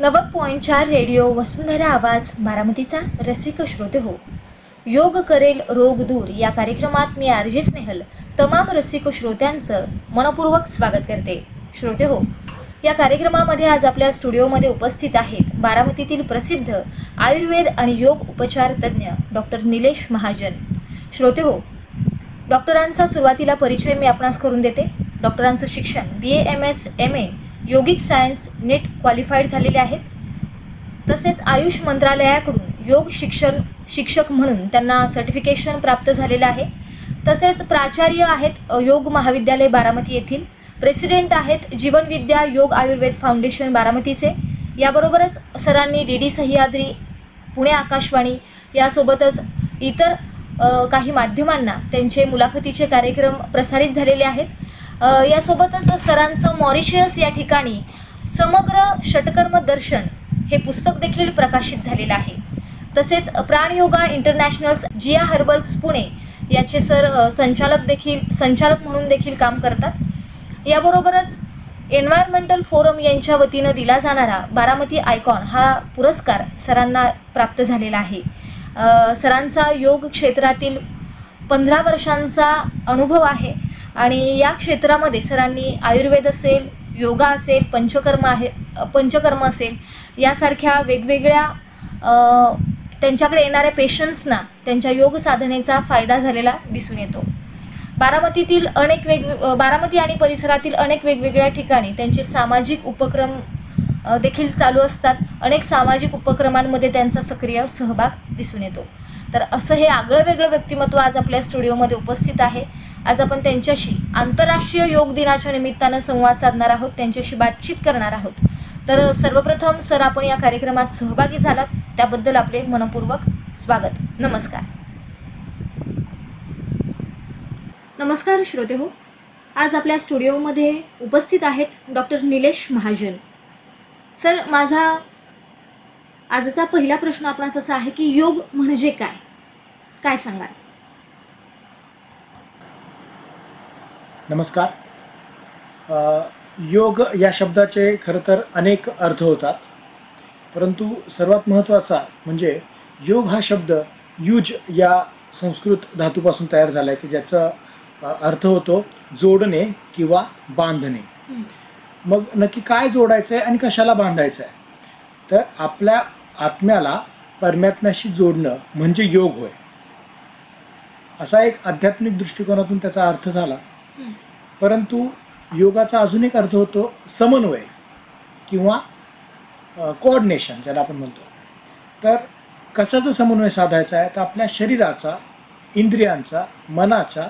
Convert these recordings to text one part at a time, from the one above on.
90.4 radio वसुंधरा आवाज बारामतीचा रसिक श्रोते हो. योग करेल रोग दूर या कार्यक्रमात मी आरजे स्नेहल तमाम रसिक श्रोत्यांचं मनपूर्वक स्वागत करते. श्रोते हो, या कार्यक्रमामध्ये आज आपल्या स्टुडिओमध्ये उपस्थित आहेत बारामतीतील प्रसिद्ध आयुर्वेद आणि योग उपचार तज्ज्ञ डॉक्टर निलेश महाजन. श्रोते हो, डॉक्टरांचा सुरुवातीला परिचय मी आपणास करून देते. डॉक्टरांचं शिक्षण BA MS MA योगिक सायन्स नेट क्वालिफाईड झालेले आहेत. तसेच आयुष मंत्रालयाकडून योग शिक्षक म्हणून त्यांना सर्टिफिकेशन प्राप्त झालेलं आहे. तसेच प्राचार्य आहेत योग महाविद्यालय बारामती येथील. प्रेसिडेंट आहेत जीवनविद्या योग आयुर्वेद फाउंडेशन बारामतीचे. याबरोबरच सरांनी DD सह्याद्री, पुणे आकाशवाणी यासोबतच इतर काही माध्यमांना त्यांचे मुलाखतीचे कार्यक्रम प्रसारित झालेले आहेत. यासोबतच सरांचं मॉरिशस या ठिकाणी समग्र षटकर्म दर्शन हे पुस्तक देखील प्रकाशित झालेलं आहे. तसेच प्राणयोगा इंटरनॅशनल्स जिया हर्बल्स पुणे याचे सर संचालक म्हणून देखील काम करतात. याबरोबरच एन्व्हायरमेंटल फोरम यांच्या वतीनं दिला जाणारा बारामती आयकॉन हा पुरस्कार सरांना प्राप्त झालेला आहे. सरांचा योग क्षेत्रातील 15 वर्षांचा अनुभव आहे आणि या क्षेत्रामध्ये सरांनी आयुर्वेद असेल, योगा असेल, पंचकर्म असेल यासारख्या वेगवेगळ्या त्यांच्याकडे येणाऱ्या पेशंट्सना त्यांच्या योग साधनेचा फायदा झालेला दिसून येतो. बारामती आणि परिसरातील अनेक वेगवेगळ्या ठिकाणी त्यांचे सामाजिक उपक्रम देखील चालू असतात. अनेक सामाजिक उपक्रमांमध्ये त्यांचा सक्रिय सहभाग दिसून येतो. तर असं हे आगळं वेगळं व्यक्तिमत्व आज आपल्या स्टुडिओमध्ये उपस्थित आहे. आज आपण त्यांच्याशी आंतरराष्ट्रीय योग दिनाच्या निमित्तानं संवाद साधणार आहोत, त्यांच्याशी बातचीत करणार आहोत. तर सर्वप्रथम सर, आपण या कार्यक्रमात सहभागी झालात त्याबद्दल आपले मनपूर्वक स्वागत. नमस्कार. नमस्कार श्रोते हो, आज आपल्या स्टुडिओमध्ये उपस्थित आहेत डॉक्टर निलेश महाजन. सर, माझा आजचा पहिला प्रश्न आपणास असा आहे की योग म्हणजे काय सांगाल? नमस्कार. योग या शब्दाचे खरं तर अनेक अर्थ होतात, परंतु सर्वात महत्त्वाचा म्हणजे योग हा शब्द युज या संस्कृत धातूपासून तयार झाला आहे की ज्याचा अर्थ होतो जोडणे किंवा बांधणे. मग नक्की काय जोडायचं आहे आणि कशाला बांधायचं आहे? तर आपल्या आत्म्याला परमात्म्याशी जोडणं म्हणजे योग होय, असा एक आध्यात्मिक दृष्टिकोनातून त्याचा अर्थ झाला. परंतु योगाचा अजून एक अर्थ होतो समन्वय किंवा कोऑर्डिनेशन ज्याला आपण म्हणतो. तर कशाचा समन्वय साधायचा आहे? तर आपल्या शरीराचा, इंद्रियांचा, मनाचा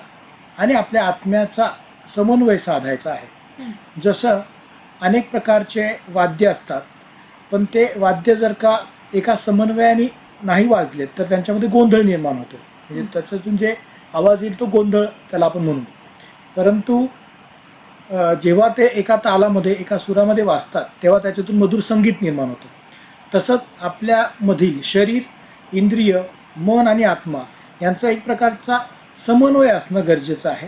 आणि आपल्या आत्म्याचा समन्वय साधायचा आहे. जसं अनेक प्रकारचे वाद्य असतात, पण ते वाद्य जर का एका समन्वयाने नाही वाजलेत तर त्यांच्यामध्ये गोंधळ निर्माण होतो. म्हणजे त्याच्यातून जे आवाज येईल तो गोंधळ त्याला आपण म्हणू. परंतु जेव्हा ते एका तालामध्ये, एका सुरामध्ये वाजतात तेव्हा त्याच्यातून मधुर संगीत निर्माण होतं. तसंच आपल्यामधील शरीर, इंद्रिय, मन आणि आत्मा यांचा एक प्रकारचा समन्वय असणं गरजेचं आहे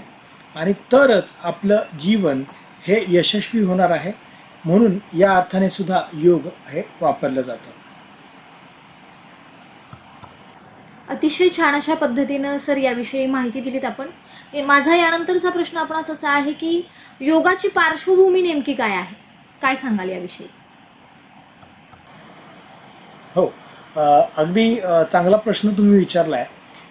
आणि तरच आपलं जीवन हे यशस्वी होणार आहे. म्हणून या अर्थाने सुद्धा योग हे वापरलं जातं. अतिशय छान अशा पद्धतीनं सर याविषयी माहिती दिलीत आपण. माझा यानंतरचा प्रश्न आपणास असा आहे की योगाची पार्श्वभूमी नेमकी काय आहे? काय सांगाल याविषयी? हो, अगदी चांगला प्रश्न तुम्ही विचारला आहे.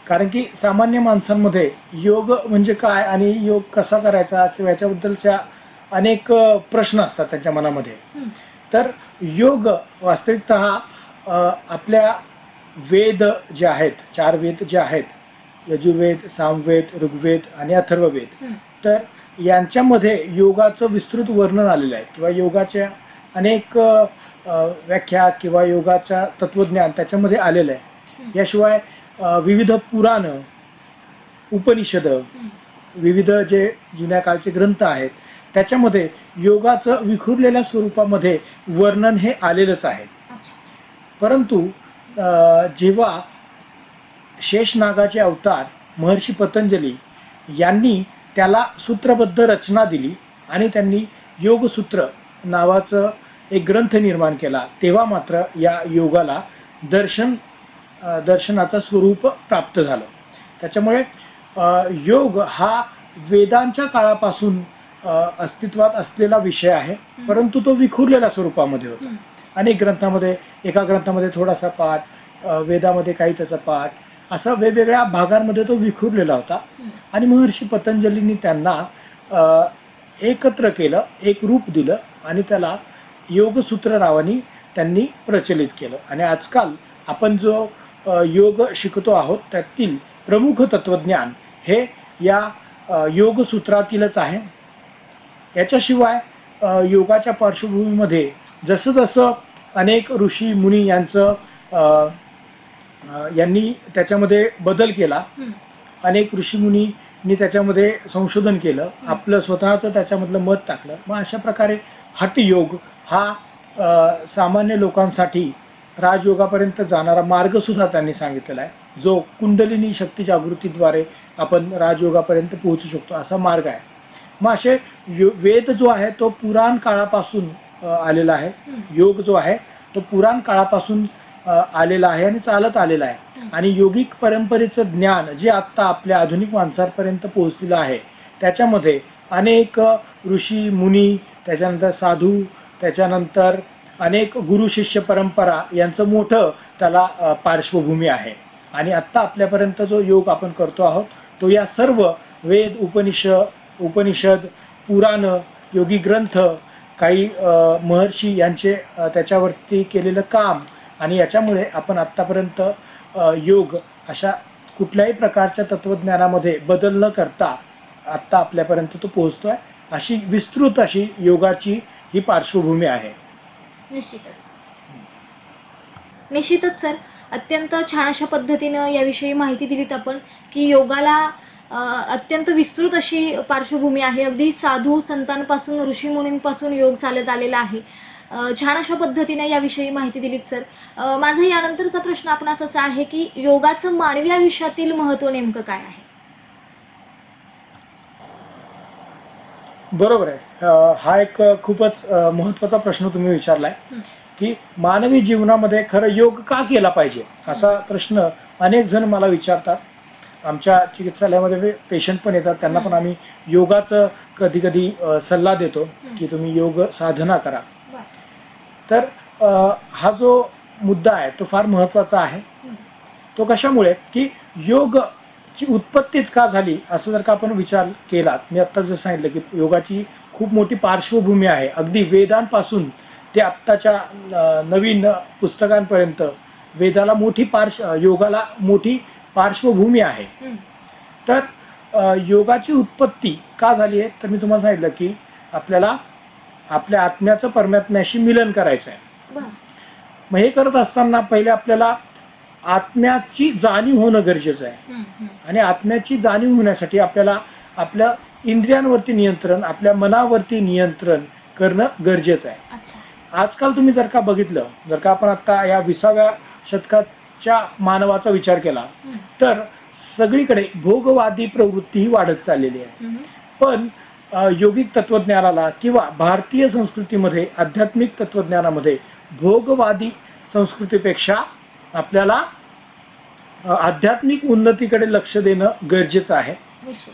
कारण की सामान्य माणसांमध्ये योग म्हणजे काय आणि योग कसा करायचा किंवा याच्याबद्दलच्या अनेक प्रश्न असतात त्यांच्या मनामध्ये. तर योग वास्तविकतः आपल्या वेद जे आहेत, 4 वेद जे आहेत, यजुर्वेद, सामवेद, ऋग्वेद आणि अथर्ववेद, तर यांच्यामध्ये योगाचं विस्तृत वर्णन आलेलं आहे किंवा योगाच्या अनेक व्याख्या किंवा योगाचं तत्त्वज्ञान त्याच्यामध्ये आलेलं आहे. याशिवाय विविध पुराणं, उपनिषदं, विविध जे जुन्या काळचे ग्रंथ आहेत त्याच्यामध्ये योगाचं विखुरलेल्या स्वरूपामध्ये वर्णन हे आलेलंच आहे. परंतु जेव्हा शेषनागाचे अवतार महर्षी पतंजली यांनी त्याला सूत्रबद्ध रचना दिली आणि त्यांनी योगसूत्र नावाचं एक ग्रंथ निर्माण केला तेव्हा मात्र या योगाला दर्शनाचं स्वरूप प्राप्त झालं. त्याच्यामुळे योग हा वेदांच्या काळापासून अस्तित्वात असलेला विषय आहे, परंतु तो विखुरलेल्या स्वरूपामध्ये होता. अनेक ग्रंथामध्ये, एका ग्रंथामध्ये थोडासा पाठ, वेदामध्ये काही त्याचा पाठ, असा वेगवेगळ्या भागांमध्ये तो विखुरलेला होता. आणि महर्षी पतंजलींनी त्यांना एकत्र केलं, एक रूप दिलं आणि त्याला योगसूत्र नावाने त्यांनी प्रचलित केलं. आणि आजकाल आपण जो योग शिकतो आहोत त्यातील प्रमुख तत्वज्ञान हे या योगसूत्रातीलच आहे. याच्याशिवाय योगाच्या पार्श्वभूमीमध्ये जसं जसं अनेक ऋषी मुनी यांनी त्याच्यामध्ये बदल केला, अनेक ऋषीमुनींनी त्याच्यामध्ये संशोधन केलं, आपलं स्वतःचं त्याच्यामधलं मत टाकलं. मग अशा प्रकारे हठयोग हा सामान्य लोकांसाठी राजयोगापर्यंत जाणारा मार्गसुद्धा त्यांनी सांगितलेला आहे, जो कुंडलिनी शक्ती जागृतीद्वारे आपण राजयोगापर्यंत पोहोचू शकतो असा मार्ग आहे. मग असे वेद जो आहे तो पुराण काळापासून आलेला आहे, योग जो आहे तो पुराण काळापासून आलेला आहे आणि चालत आलेला आहे. आणि योगिक परंपरेचं ज्ञान जे आत्ता आपल्या आधुनिक माणसांपर्यंत पोहोचलेलं आहे त्याच्यामध्ये अनेक ऋषी मुनी, त्याच्यानंतर साधू, त्याच्यानंतर अनेक गुरु शिष्य परंपरा यांचं मोठं त्याला पार्श्वभूमी आहे. आणि आत्ता आपल्यापर्यंत जो योग आपण करतो आहोत तो या सर्व वेद, उपनिषद, पुराण, योगी ग्रंथ, काही महर्षी यांचे त्याच्यावरती केलेलं काम आणि याच्यामुळे आपण आत्तापर्यंत योग अशा कुठल्याही प्रकारच्या तत्त्वज्ञानामध्ये बदल न करता आत्ता आपल्यापर्यंत तो पोहोचतो आहे. अशी विस्तृत अशी योगाची ही पार्श्वभूमी आहे. निश्चितच सर, अत्यंत छान अशा पद्धतीनं याविषयी माहिती दिलीत आपण की योगाला अत्यंत विस्तृत अशी पार्श्वभूमी आहे. अगदी साधू संतांपासून, ऋषीमुनींपासून योग चालत आलेला आहे. छान अशा पद्धतीने याविषयी माहिती दिलीत सर. माझा यानंतरचा प्रश्न आपणास असा आहे की योगाचं मानवी आयुष्यातील महत्त्व नेमकं काय आहे? बरोबर आहे. हा एक खूपच महत्त्वाचा प्रश्न तुम्ही विचारलाय की मानवी जीवनामध्ये खरं योग का केला पाहिजे असा प्रश्न अनेक जण मला विचारतात. आमच्या चिकित्सालयामध्ये पेशंट पण येतात, त्यांना पण आम्ही योगाचं कधी कधी सल्ला देतो की तुम्ही योग साधना करा. तर हा जो मुद्दा आहे तो फार महत्त्वाचा आहे. तो कशामुळे की योगची उत्पत्तीच का झाली असं जर का आपण विचार केला, मी आत्ता जसं सांगितलं की योगाची खूप मोठी पार्श्वभूमी आहे. अगदी वेदांपासून ते आत्ताच्या नवीन पुस्तकांपर्यंत वेदाला योगाला मोठी पार्श्वभूमी आहे. तर योगाची उत्पत्ती का झाली आहे तर मी तुम्हाला सांगितलं की आपल्याला आपल्या आत्म्याचं परमात्म्याशी मिलन करायचं आहे. मग हे करत असताना पहिले आपल्याला आत्म्याची जाणीव होणं गरजेचं आहे. आणि आत्म्याची जाणीव होण्यासाठी आपल्याला आपल्या इंद्रियांवरती नियंत्रण, आपल्या मनावरती नियंत्रण करणं गरजेचं आहे. आजकाल तुम्ही जर का बघितलं, जर का आपण आता या 20व्या शतकाच्या मानवाचा विचार केला तर सगळीकडे भोगवादी प्रवृत्ती ही वाढत चाललेली आहे. पण योगिक तत्वज्ञानाला किंवा भारतीय संस्कृतीमध्ये, आध्यात्मिक तत्वज्ञानामध्ये भोगवादी संस्कृतीपेक्षा आपल्याला आध्यात्मिक उन्नतीकडे लक्ष देणं गरजेचं आहे.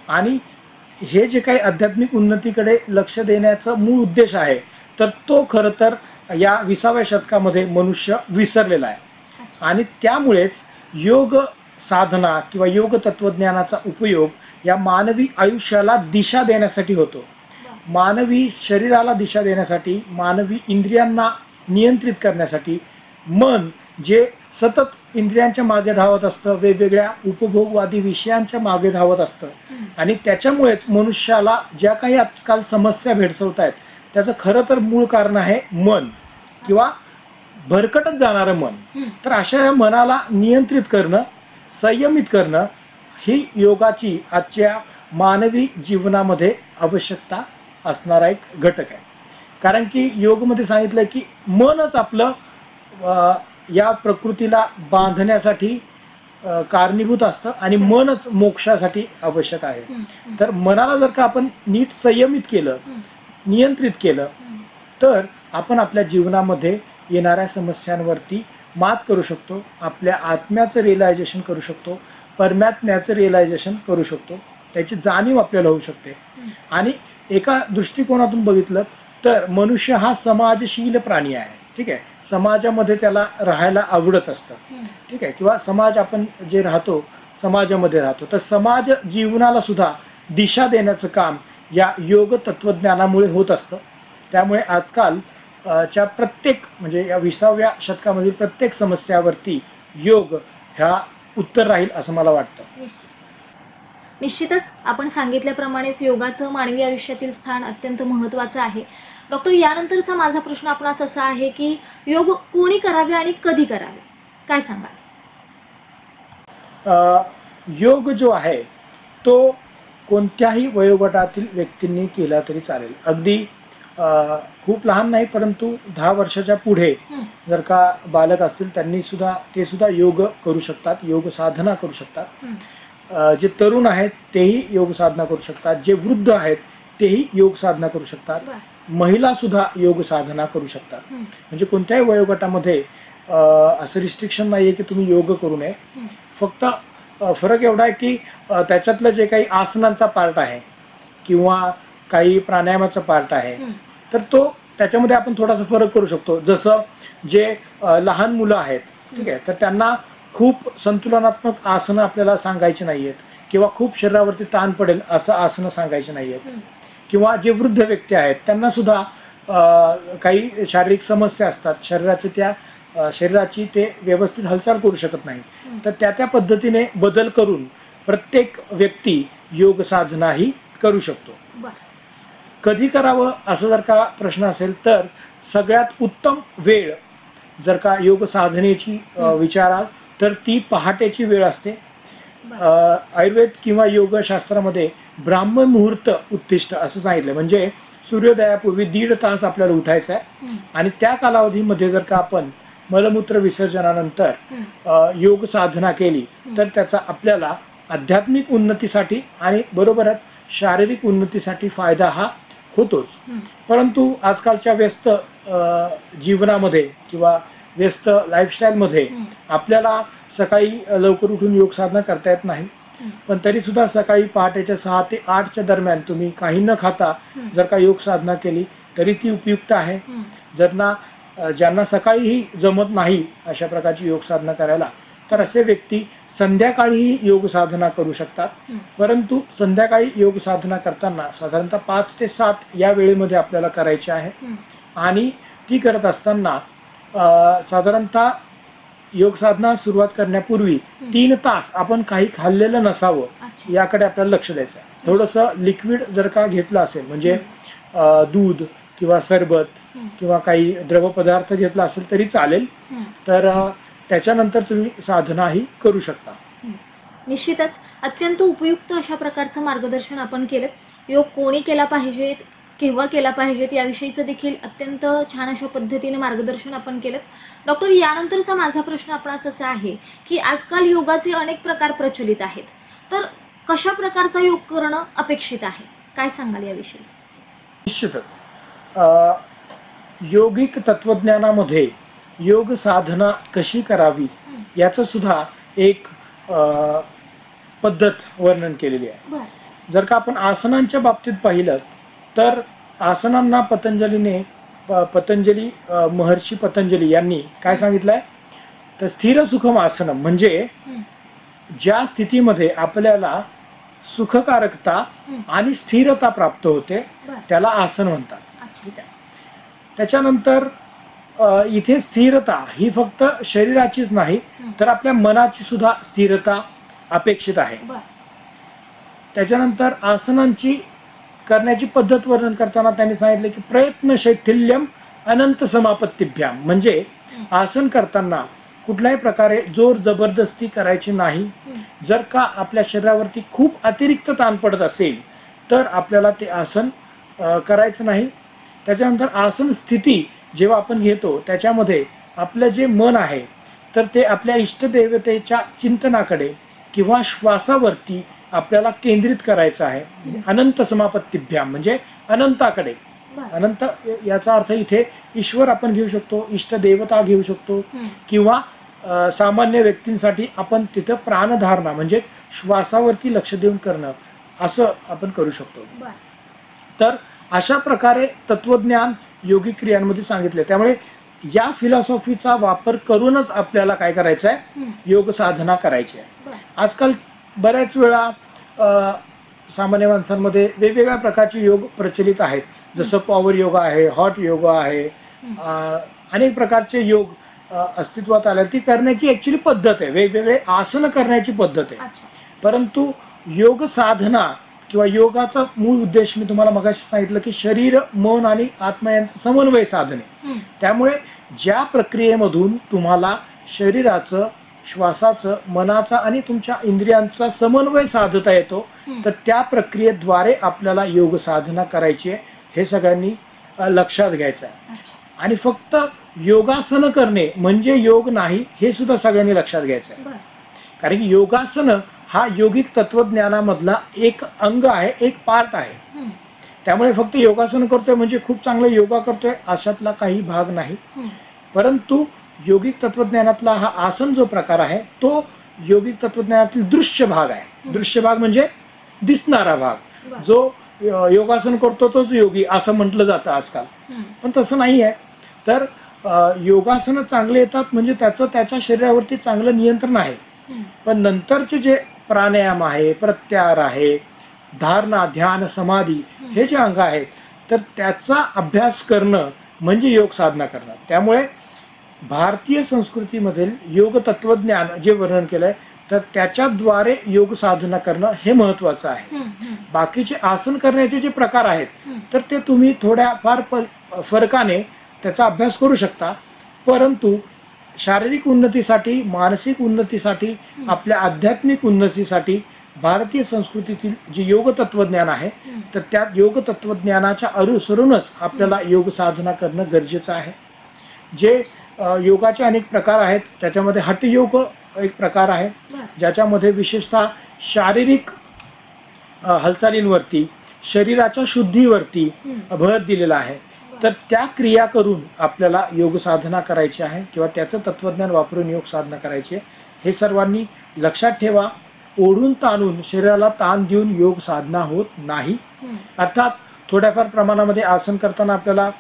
आणि हे जे काही आध्यात्मिक उन्नतीकडे लक्ष देण्याचा मूळ उद्देश आहे तर तो खरं तर या 20व्या शतकामध्ये मनुष्य विसरलेला आहे. आणि त्यामुळेच योग साधना किंवा योग तत्वज्ञानाचा उपयोग या मानवी आयुष्याला दिशा देण्यासाठी होतो. मानवी शरीराला दिशा देण्यासाठी, मानवी इंद्रियांना नियंत्रित करण्यासाठी, मन जे सतत इंद्रियांच्या मागे धावत असतं, वेगवेगळ्या उपभोगवादी विषयांच्या मागे धावत असतं आणि त्याच्यामुळेच मनुष्याला ज्या काही आजकाल समस्या भेडसावत आहेत त्याचं खरं तर मूळ कारण आहे मन किंवा भरकटत जाणारं मन. तर अशा या मनाला नियंत्रित करणं, संयमित करणं ही योगाची आजच्या मानवी जीवनामध्ये आवश्यकता असणारा एक घटक आहे. कारण की योगमध्ये सांगितलं की मनच आपलं या प्रकृतीला बांधण्यासाठी कारणीभूत असतं आणि मनच मोक्षासाठी आवश्यक आहे. तर मनाला जर का आपण नीट संयमित केलं, नियंत्रित केलं तर आपण आपल्या जीवनामध्ये येणाऱ्या समस्यांवरती मात करू शकतो, आपल्या आत्म्याचं रिअलायझेशन करू शकतो, परमात्म्याचं रिअलायझेशन करू शकतो, त्याची जाणीव आपल्याला होऊ शकते. आणि एका दृष्टिकोनातून बघितलं तर मनुष्य हा समाजशील प्राणी आहे. ठीक आहे, समाजामध्ये त्याला राहायला आवडत असतं. ठीक आहे, किंवा समाज आपण जे राहतो समाजामध्ये राहतो, तर समाज जीवनाला सुद्धा दिशा देण्याचं काम या योग तत्त्वज्ञानामुळे होत असतं. त्यामुळे आजकाल च्या प्रत्येक म्हणजे या 20व्या शतकामधील प्रत्येक समस्यावरती योग ह्या उत्तर राहील असं मला वाटतं. निश्चितच आपण सांगितल्याप्रमाणेच योगाचं मानवी आयुष्यातील स्थान अत्यंत महत्त्वाचं आहे. डॉक्टर, यानंतरचा माझा प्रश्न आपणास असा आहे की योग कोणी करावे आणि कधी करावे, काय सांगाल? योग जो आहे तो कोणत्याही वयोगटातील व्यक्तींनी केला तरी चालेल. अगदी खूप लहान नाही, परंतु 10 वर्षाच्या पुढे जर का बालक असतील त्यांनी सुद्धा ते सुद्धा योग करू शकतात, योग साधना करू शकतात. जे तरुण आहेत तेही योग साधना करू शकतात, जे वृद्ध आहेत तेही योग साधना करू शकतात, महिला सुद्धा योग साधना करू शकतात. म्हणजे कोणत्याही वयोगटामध्ये असं रिस्ट्रिक्शन नाही आहे की तुम्ही योग करू नये. फक्त फरक एवढा आहे की त्याच्यातलं जे काही आसनांचा पार्ट आहे किंवा काही प्राणायामाचा पार्ट आहे तर तो त्याच्यामध्ये आपण थोडासा फरक करू शकतो. जसं जे लहान मुलं आहेत, ठीक आहे, तर त्यांना खूप संतुलनात्मक आसनं आपल्याला सांगायची नाही आहेत किंवा खूप शरीरावरती ताण पडेल असं आसनं सांगायची नाही आहेत. किंवा जे वृद्ध व्यक्ती आहेत त्यांना सुद्धा काही शारीरिक समस्या असतात, शरीराची ते व्यवस्थित हालचाल करू शकत नाही, तर त्या पद्धतीने बदल करून प्रत्येक व्यक्ती योग साधनाही करू शकतो. कधी करावं असं जर का प्रश्न असेल तर सगळ्यात उत्तम वेळ जर का योग साधनेची विचाराल तर ती पहाटेची वेळ असते. आयुर्वेद किंवा योगशास्त्रामध्ये ब्राह्मण मुहूर्त उत्तिष्ठ असं सांगितलं, म्हणजे सूर्योदयापूर्वी 1.5 तास आपल्याला उठायचं आहे आणि त्या कालावधीमध्ये जर का आपण मलमूत्र विसर्जनानंतर योग साधना केली तर त्याचा आपल्याला आध्यात्मिक उन्नतीसाठी आणि बरोबरच शारीरिक उन्नतीसाठी फायदा हा होतोच. परंतु आजकालच्या व्यस्त जीवनामध्ये किंवा व्यस्त लाईफस्टाईलमध्ये आपल्याला सकाळी लवकर उठून योग साधना करता येत नाही, पण तरी सुद्धा सकाळी पहाटेच्या 6 ते 8च्या दरम्यान तुम्ही काही न खाता जर का योग साधना केली तरी ती उपयुक्त आहे. ज्यांना सकाळीही जमत नाही अशा प्रकारची योग साधना करायला तर असे व्यक्ती संध्याकाळीही योग साधना करू शकतात. परंतु संध्याकाळी योग साधना करताना साधारणतः 5 ते 7 या वेळेमध्ये आपल्याला करायची आहे आणि ती करत असताना साधारणतः योग साधना सुरुवात करण्यापूर्वी 3 तास आपण काही खाल्लेलं नसावं याकडे आपल्याला लक्ष द्यायचं आहे. थोडंसं लिक्विड जर का घेतलं असेल म्हणजे दूध किंवा सरबत किंवा काही द्रवपदार्थ घेतला असेल तरी चालेल, तर त्याच्यानंतर तुम्ही साधनाही करू शकता. निश्चितच अत्यंत उपयुक्त अशा प्रकारचं मार्गदर्शन आपण केलं. योग कोणी केला पाहिजेत, केव्हा केला पाहिजेत याविषयीचं देखील अत्यंत छान अशा पद्धतीने मार्गदर्शन आपण केलं. डॉक्टर, यानंतरचा माझा प्रश्न आपणास असा आहे की आजकाल योगाचे अनेक प्रकार प्रचलित आहेत, तर कशा प्रकारचा योग करणं अपेक्षित आहे, काय सांगाल याविषयी? निश्चितच योगिक तत्वज्ञानामध्ये योग साधना कशी करावी याचं सुद्धा एक पद्धत वर्णन केलेली आहे. जर का आपण आसनांच्या बाबतीत पाहिलं तर आसनांना महर्षी पतंजली यांनी काय सांगितलंय तर स्थिर सुखम आसनम, म्हणजे ज्या स्थितीमध्ये आपल्याला सुखकारकता आणि स्थिरता प्राप्त होते त्याला आसन म्हणतात. ठीक आहे, त्याच्यानंतर इथे स्थिरता ही फक्त शरीराचीच नाही तर आपल्या मनाची सुद्धा स्थिरता अपेक्षित आहे. त्याच्यानंतर आसनांची करण्याची पद्धत वर्णन करताना त्यांनी सांगितले की प्रयत्न शैथिल्यम अनंत समापत्तीभ्याम, म्हणजे आसन करताना कुठल्याही प्रकारे जोर जबरदस्ती करायची नाही. जर का आपल्या शरीरावरती खूप अतिरिक्त ताण पडत असेल तर आपल्याला ते आसन करायचं नाही. त्याच्यानंतर आसन स्थिती जेव्हा आपण घेतो त्याच्यामध्ये आपलं जे मन आहे तर ते आपल्या इष्टदेवतेच्या चिंतनाकडे किंवा श्वासावरती आपल्याला केंद्रित करायचं आहे. अनंत समापत्तीभ्याम म्हणजे अनंताकडे, बरं. अनंत याचा अर्थ इथे ईश्वर आपण घेऊ शकतो, इष्ट देवता घेऊ शकतो, किंवा सामान्य व्यक्तींसाठी आपण तिथं प्राणधारणा म्हणजे श्वासावरती लक्ष देऊन करणं असं आपण करू शकतो. बरं. तर अशा प्रकारे तत्वज्ञान योगिक क्रियांमध्ये सांगितले. त्यामुळे या फिलॉसॉफीचा वापर करूनच आपल्याला काय करायचं आहे, योग साधना करायची आहे. बरं. आजकाल बऱ्याच वेळा सामान्य माणसांमध्ये वेगवेगळ्या प्रकारचे योग प्रचलित आहेत. जसं पॉवर योगा आहे, हॉट योगा आहे, अनेक प्रकारचे योग अस्तित्वात आले. ती करण्याची ॲक्च्युली पद्धत आहे, वेगवेगळे आसन करण्याची पद्धत आहे. अच्छा. परंतु योग साधना किंवा योगाचा मूळ उद्देश मी तुम्हाला मगाशी सांगितलं की शरीर, मन आणि आत्मा यांचा समन्वय साधणे. त्यामुळे ज्या प्रक्रियेमधून तुम्हाला शरीराचं, श्वासाचं, मनाचा आणि तुमच्या इंद्रियांचा समन्वय साधता येतो, तर त्या प्रक्रियेद्वारे आपल्याला योग साधना करायची आहे, हे सगळ्यांनी लक्षात घ्यायचं आहे. आणि फक्त योगासन करणे म्हणजे योग नाही, हे सुद्धा सगळ्यांनी लक्षात घ्यायचं आहे. कारण की योगासन हा योगिक तत्वज्ञानामधला एक अंग आहे, एक पार्ट आहे. त्यामुळे फक्त योगासन करतोय म्हणजे खूप चांगलं योगा करतोय अशातला काही भाग नाही. परंतु योगिक तत्वज्ञानातला हा आसन जो प्रकार आहे तो योगिक तत्वज्ञानातील दृश्य भाग आहे. दृश्य भाग म्हणजे दिसणारा भाग. जो योगासन करतो तोच योगी असं म्हटलं जातं आजकाल, पण तसं नाही आहे. तर योगासनं चांगले येतात म्हणजे त्याचं त्याच्या शरीरावरती चांगलं नियंत्रण आहे. पण नंतरचे जे प्राणायाम आहे, प्रत्याहार आहे, धारणा, ध्यान, समाधी हे जे अंग आहेत, तर त्याचा अभ्यास करणं म्हणजे योग साधना करणं. त्यामुळे भारतीय संस्कृतीमधील योग तत्वज्ञान जे वर्णन केलंय तर त्याच्याद्वारे योग साधना करणं हे महत्त्वाचं आहे. बाकीचे आसन करण्याचे जे प्रकार आहेत तर ते तुम्ही थोड्या फार फरकाने त्याचा अभ्यास करू शकता. परंतु शारीरिक उन्नतीसाठी, मानसिक उन्नतीसाठी, आपल्या आध्यात्मिक उन्नतीसाठी भारतीय संस्कृतीतील जे योग तत्वज्ञान आहे तर त्या योग तत्वज्ञानाच्या अनुसरूनच आपल्याला योग साधना करणं गरजेचं आहे. जे योगाचे अनेक प्रकार आहेत त्याच्यामध्ये हठयोग एक प्रकार आहे, ज्याच्यामध्ये विशेषतः शारीरिक हालचालींवरती, शरीराच्या शुद्धीवरती भर दिलेला आहे. तर त्या क्रिया करून आपल्याला योग साधना करायची आहे किंवा त्याचं तत्वज्ञान वापरून योग साधना करायची आहे, हे सर्वांनी लक्षात ठेवा. ओढून ताणून शरीराला ताण देऊन योग साधना होत नाही. अर्थात थोड्याफार प्रमाणामध्ये आसन करताना आपल्याला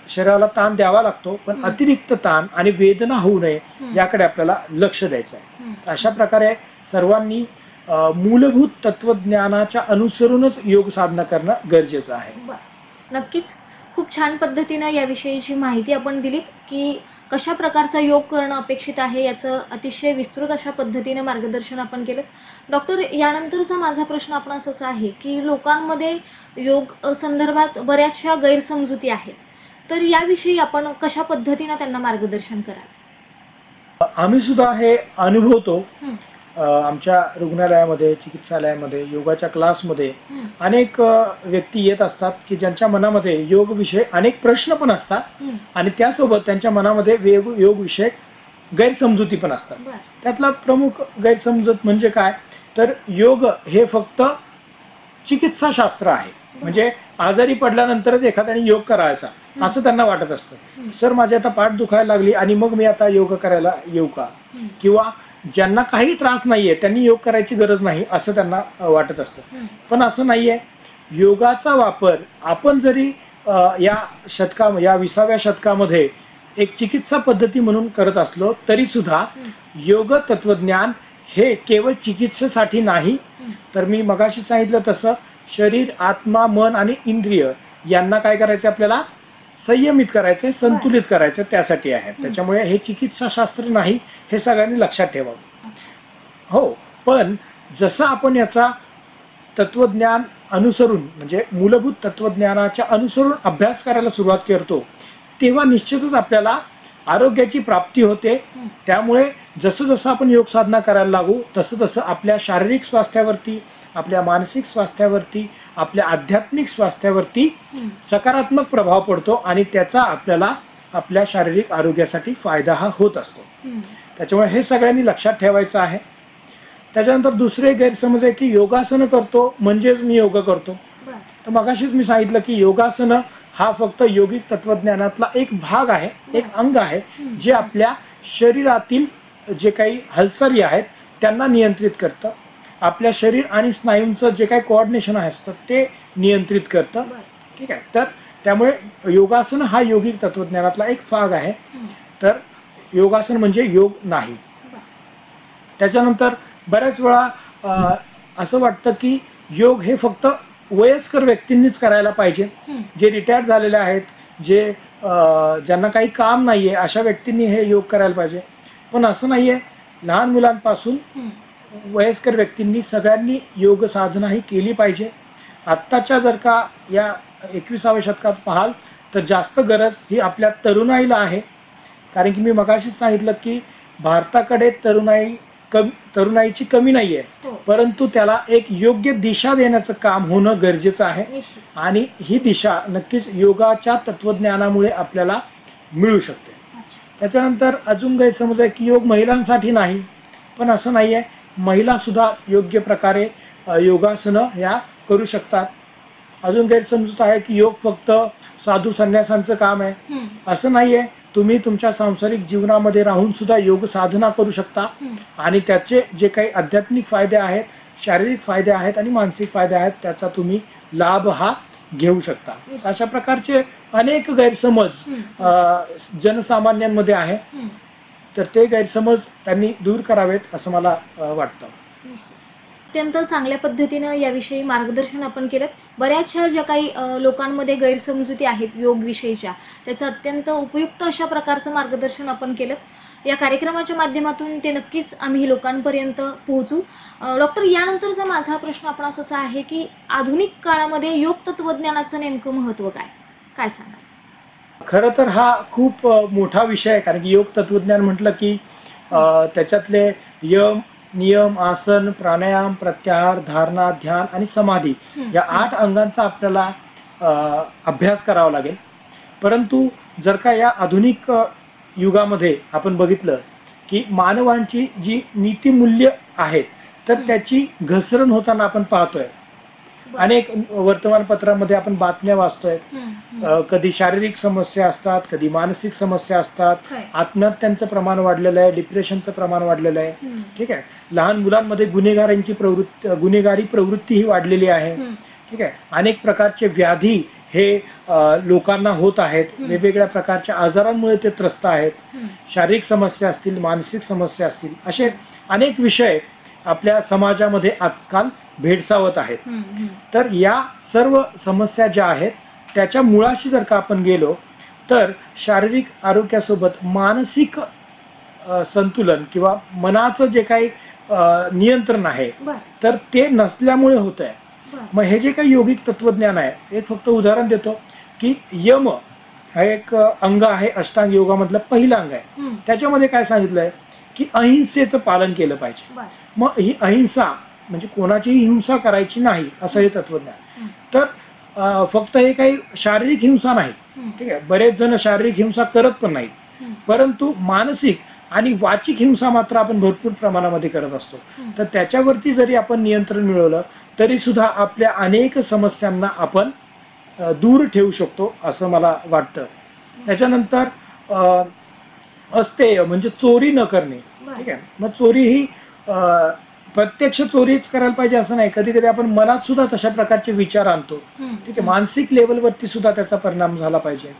शरीराला ताण द्यावा लागतो, पण अतिरिक्त ताण आणि वेदना होऊ नये याकडे आपल्याला लक्ष द्यायचं आहे. अशा प्रकारे सर्वांनी मूलभूत तत्वज्ञानाच्या अनुसरूनच योग साधना करणं गरजेचं आहे. नक्कीच खूप छान पद्धतीनं याविषयीची माहिती आपण दिलीत की कशा प्रकारचा योग करणं अपेक्षित आहे, याचं अतिशय विस्तृत अशा पद्धतीने मार्गदर्शन आपण केलं. डॉक्टर, यानंतरचा माझा प्रश्न आपण असा आहे की लोकांमध्ये योग संदर्भात बऱ्याचशा गैरसमजुती आहेत, तर याविषयी आपण कशा पद्धतीनं त्यांना मार्गदर्शन कराल? आम्ही सुद्धा हे अनुभवतो. आमच्या रुग्णालयामध्ये, चिकित्सालयामध्ये, योगाच्या क्लासमध्ये अनेक व्यक्ती येत असतात की ज्यांच्या मनामध्ये योग विषय अनेक प्रश्न पण असतात आणि त्यासोबत त्यांच्या मनामध्ये योग विषयक गैरसमजुती पण असतात. त्यातला प्रमुख गैरसमजूत म्हणजे काय, तर योग हे फक्त चिकित्साशास्त्र आहे. म्हणजे आजारी पडल्यानंतरच एखाद्याने योग करायचा असं त्यांना वाटत असतं. सर, माझी आता पाठ दुखायला लागली आणि मग मी आता योग करायला येऊ का, किंवा ज्यांना काही त्रास नाहीये त्यांनी योग करायची गरज नाही असं त्यांना वाटत असतं. पण असं नाहीये. योगाचा वापर आपण जरी या 20व्या शतकामध्ये एक चिकित्सा पद्धती म्हणून करत असलो तरी सुद्धा योग तत्वज्ञान हे केवळ चिकित्सेसाठी नाही, तर मी मगाशी सांगितलं तसं शरीर, आत्मा, मन आणि इंद्रिय यांना काय करायचं, आपल्याला संयमित करायचं, संतुलित करायचं, त्यासाठी आहे. त्याच्यामुळे हे चिकित्साशास्त्र नाही, हे सगळ्यांनी लक्षात ठेवावं. हो, पण जसं आपण याचा तत्वज्ञान अनुसरून म्हणजे मूलभूत तत्वज्ञानाच्या अनुसरून अभ्यास करायला सुरुवात करतो तेव्हा निश्चितच आपल्याला आरोग्याची प्राप्ती होते. त्यामुळे जसं जसं आपण योग साधना करायला लागू तसं तसं आपल्या शारीरिक स्वास्थ्यावरती, आपल्या मानसिक स्वास्थ्यावरती, आपल्या आध्यात्मिक स्वास्थ्यावरती सकारात्मक प्रभाव पडतो आणि त्याचा आपल्याला आपल्या शारीरिक आरोग्यासाठी फायदा हा होत असतो. त्याच्यामुळे हे सगळ्यांनी लक्षात ठेवायचं आहे. त्याच्यानंतर दुसरे गैरसमज आहे की योगासनं करतो म्हणजेच मी योग करतो. तर मगाशीच मी सांगितलं की योगासनं हा फक्त योगिक तत्वज्ञानातला एक भाग आहे, एक अंग आहे, जे आपल्या शरीरातील जे काही हालचाली आहेत त्यांना नियंत्रित करतं. आपल्या शरीर आणि स्नायूंचं जे काही कोऑर्डिनेशन असतं ते नियंत्रित करतं. ठीक आहे. तर त्यामुळे योगासन हा योगिक तत्वज्ञानातला एक भाग आहे. तर योगासन म्हणजे योग नाही. त्याच्यानंतर बऱ्याच वेळा असं वाटतं की योग हे फक्त वयस्कर व्यक्तींनीच करायला पाहिजे, जे रिटायर झालेले आहेत, जे ज्यांना काही काम नाही आहे अशा व्यक्तींनी हे योग करायला पाहिजे. पण असं नाही आहे. लहान मुलांपासून वयस्कर व्यक्तींनी सगळ्यांनी योग साधना ही केली पाहिजे. आत्ताच्या जर का या 21व्या शतकात पाहाल तर जास्त गरज ही आपल्या तरुणाईला आहे. कारण की मी मगाशीच सांगितलं की भारताकडे तरुणाईची कमी नाही आहे, परंतु त्याला एक योग्य दिशा देण्याचं काम होणं गरजेचं आहे. आणि ही दिशा नक्कीच योगाच्या तत्वज्ञानामुळे आपल्याला मिळू शकते. त्याच्यानंतर अजून गैरसमज आहे की योग महिलांसाठी नाही, पण असं नाही आहे. महिलासुद्धा योग्य प्रकारे योगासनं ह्या करू शकतात. अजून गैरसमजूत आहे की योग फक्त साधू संन्यासांचं काम आहे. असं नाही आहे. तुम्ही तुमच्या सांसारिक जीवनामध्ये राहून सुद्धा योग साधना करू शकता आणि त्याचे जे काही आध्यात्मिक फायदे आहेत, शारीरिक फायदे आहेत आणि मानसिक फायदे आहेत त्याचा तुम्ही लाभ हा घेऊ शकता. अशा प्रकारचे अनेक गैरसमज जनसामान्यांमध्ये आहे. तर ते गैरसमज त्यांनी दूर करावेत असं मला वाटतं. अत्यंत चांगल्या पद्धतीनं याविषयी मार्गदर्शन आपण केलं. बऱ्याचशा ज्या काही लोकांमध्ये गैरसमजुती आहेत योगविषयीच्या, त्याचं अत्यंत उपयुक्त अशा प्रकारचं मार्गदर्शन आपण केलं. या कार्यक्रमाच्या माध्यमातून ते नक्कीच आम्ही लोकांपर्यंत पोहोचू. डॉक्टर, यानंतरचा माझा प्रश्न आपणास असा आहे की आधुनिक काळामध्ये योग तत्वज्ञानाचं नेमकं महत्त्व काय सांगाल? खरं तर हा खूप मोठा विषय आहे. कारण की योग तत्वज्ञान म्हटलं की त्याच्यातले यम, नियम, आसन, प्राणायाम, प्रत्याहार, धारणा, ध्यान आणि समाधी या 8 अंगांचा आपल्याला अभ्यास करावा लागेल. परंतु जर का या आधुनिक युगामध्ये आपण बघितलं की मानवांची जी नीतिमूल्य आहेत तर त्याची घसरण होताना आपण पाहतोय. अनेक वर्तमानपत्रामध्ये आपण बातम्या वाचतोय. कधी शारीरिक समस्या असतात, कधी मानसिक समस्या असतात. आत्महत्यांचं प्रमाण वाढलेलं आहे, डिप्रेशनचं प्रमाण वाढलेलं आहे. ठीक आहे. लहान मुलांमध्ये गुन्हेगारी प्रवृत्ती ही वाढलेली आहे. ठीक आहे. अनेक प्रकारचे व्याधी हे लोकांना होत आहेत. वेगवेगळ्या प्रकारच्या आजारांमुळे ते त्रस्त आहेत. शारीरिक समस्या असतील, मानसिक समस्या असतील, असे अनेक विषय आपल्या समाजामध्ये आजकाल भेडसावत आहेत. तर या सर्व समस्या ज्या आहेत त्याच्या मुळाशी जर का आपण गेलो तर शारीरिक आरोग्यासोबत मानसिक संतुलन किंवा मनाचं जे काही नियंत्रण आहे तर ते नसल्यामुळे होत आहे. मग हे जे काही योगिक तत्वज्ञान आहे, एक फक्त उदाहरण देतो की यम हा एक अंग आहे, अष्टांग योगामधलं पहिलं अंग आहे. त्याच्यामध्ये काय सांगितलं आहे की अहिंसेचं पालन केलं पाहिजे. मग ही अहिंसा म्हणजे कोणाचीही हिंसा करायची नाही असं हे तत्वज्ञान. तर फक्त हे काही शारीरिक हिंसा नाही. ठीक आहे. बरेच जण शारीरिक हिंसा करत पण नाहीत, परंतु मानसिक आणि वाचिक हिंसा मात्र आपण भरपूर प्रमाणामध्ये करत असतो. तर त्याच्यावरती जरी आपण नियंत्रण मिळवलं तरी सुद्धा आपल्या अनेक समस्यांना आपण दूर ठेवू शकतो असं मला वाटतं. त्याच्यानंतर अस्तेय म्हणजे चोरी न करणे. ठीक आहे. मग चोरी ही प्रत्यक्ष चोरीच करायला पाहिजे असं नाही. कधी कधी आपण मनात सुद्धा तशा प्रकारचे विचार आणतो. ठीक आहे. मानसिक लेवलवरती सुद्धा त्याचा परिणाम झाला पाहिजे.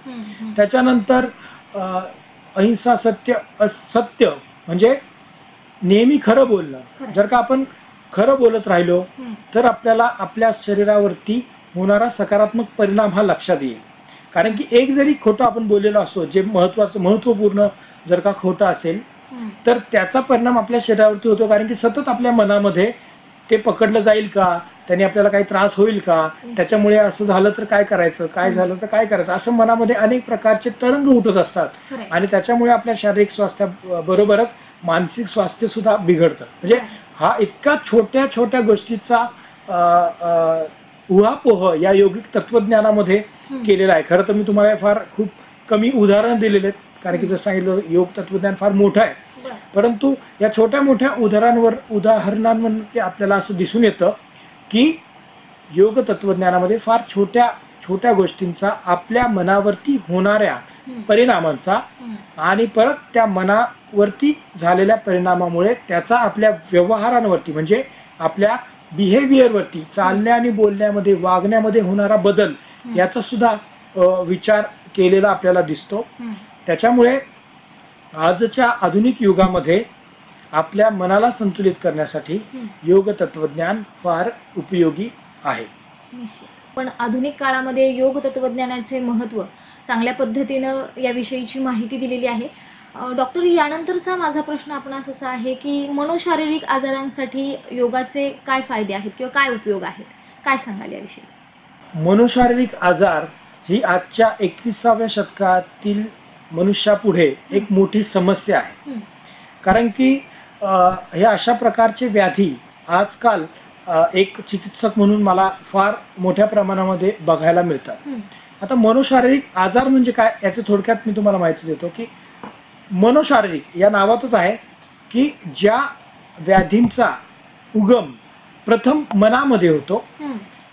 त्याच्यानंतर अहिंसा, सत्य म्हणजे नेहमी खरं बोलणं. जर का आपण खरं बोलत राहिलो तर आपल्याला आपल्या शरीरावरती होणारा सकारात्मक परिणाम हा लक्षात येईल. कारण की एक जरी खोटं आपण बोललेलो असतो, जे महत्त्वपूर्ण जर का खोटं असेल तर त्याचा परिणाम आपल्या शरीरावरती होतो. कारण की सतत आपल्या मनामध्ये ते पकडलं जाईल का, त्याने आपल्याला काही त्रास होईल का, त्याच्यामुळे असं झालं तर काय करायचं, काय झालं तर काय करायचं, असं मनामध्ये अनेक प्रकारचे तरंग उठत असतात आणि त्याच्यामुळे आपल्या शारीरिक स्वास्थ्याबरोबरच मानसिक स्वास्थ्य सुद्धा बिघडतं. म्हणजे हा इतका छोट्या छोट्या गोष्टीचा उहापोह या योगिक तत्वज्ञानामध्ये केलेला आहे. खरं तर मी तुम्हाला फार खूप कमी उदाहरण दिलेले आहेत, कारण की जसं सांगितलं योग तत्वज्ञान फार मोठं आहे. परंतु या छोट्या मोठ्या उदाहरणांमध्ये आपल्याला असं दिसून येतं की योग तत्वज्ञानामध्ये फार छोट्या छोट्या गोष्टींचा आपल्या मनावरती होणाऱ्या परिणामांचा आणि परत त्या मनावरती झालेल्या परिणामामुळे त्याचा आपल्या व्यवहारांवरती म्हणजे आपल्या बिहेवियरवरती चालण्या आणि बोलण्यामध्ये वागण्यामध्ये होणारा बदल याचा सुद्धा विचार केलेला आपल्याला दिसतो. त्याच्यामुळे आजच्या आधुनिक युगामध्ये आपल्या मनाला संतुलित करण्यासाठी योग तत्वज्ञान फार उपयोगी आहे. निश्चित. पण आधुनिक काळामध्ये योग तत्वज्ञानाचे महत्त्व चांगल्या पद्धतीनं याविषयीची माहिती दिलेली आहे. डॉक्टर, यानंतरचा माझा प्रश्न आपणास असा आहे की मनोशारीरिक आजारांसाठी योगाचे काय फायदे आहेत किंवा काय उपयोग आहेत, काय सांगाल याविषयी? मनोशारीरिक आजार ही आजच्या 21व्या शतकातील मनुष्यापुढे एक मोठी समस्या आहे. कारण की हे अशा प्रकारचे व्याधी आजकाल एक चिकित्सक म्हणून मला फार मोठ्या प्रमाणामध्ये बघायला मिळतात. आता मनोशारीरिक आजार म्हणजे काय याचं थोडक्यात मी तुम्हाला माहिती देतो की मनोशारीरिक या नावातच आहे की ज्या व्याधींचा उगम प्रथम मनामध्ये होतो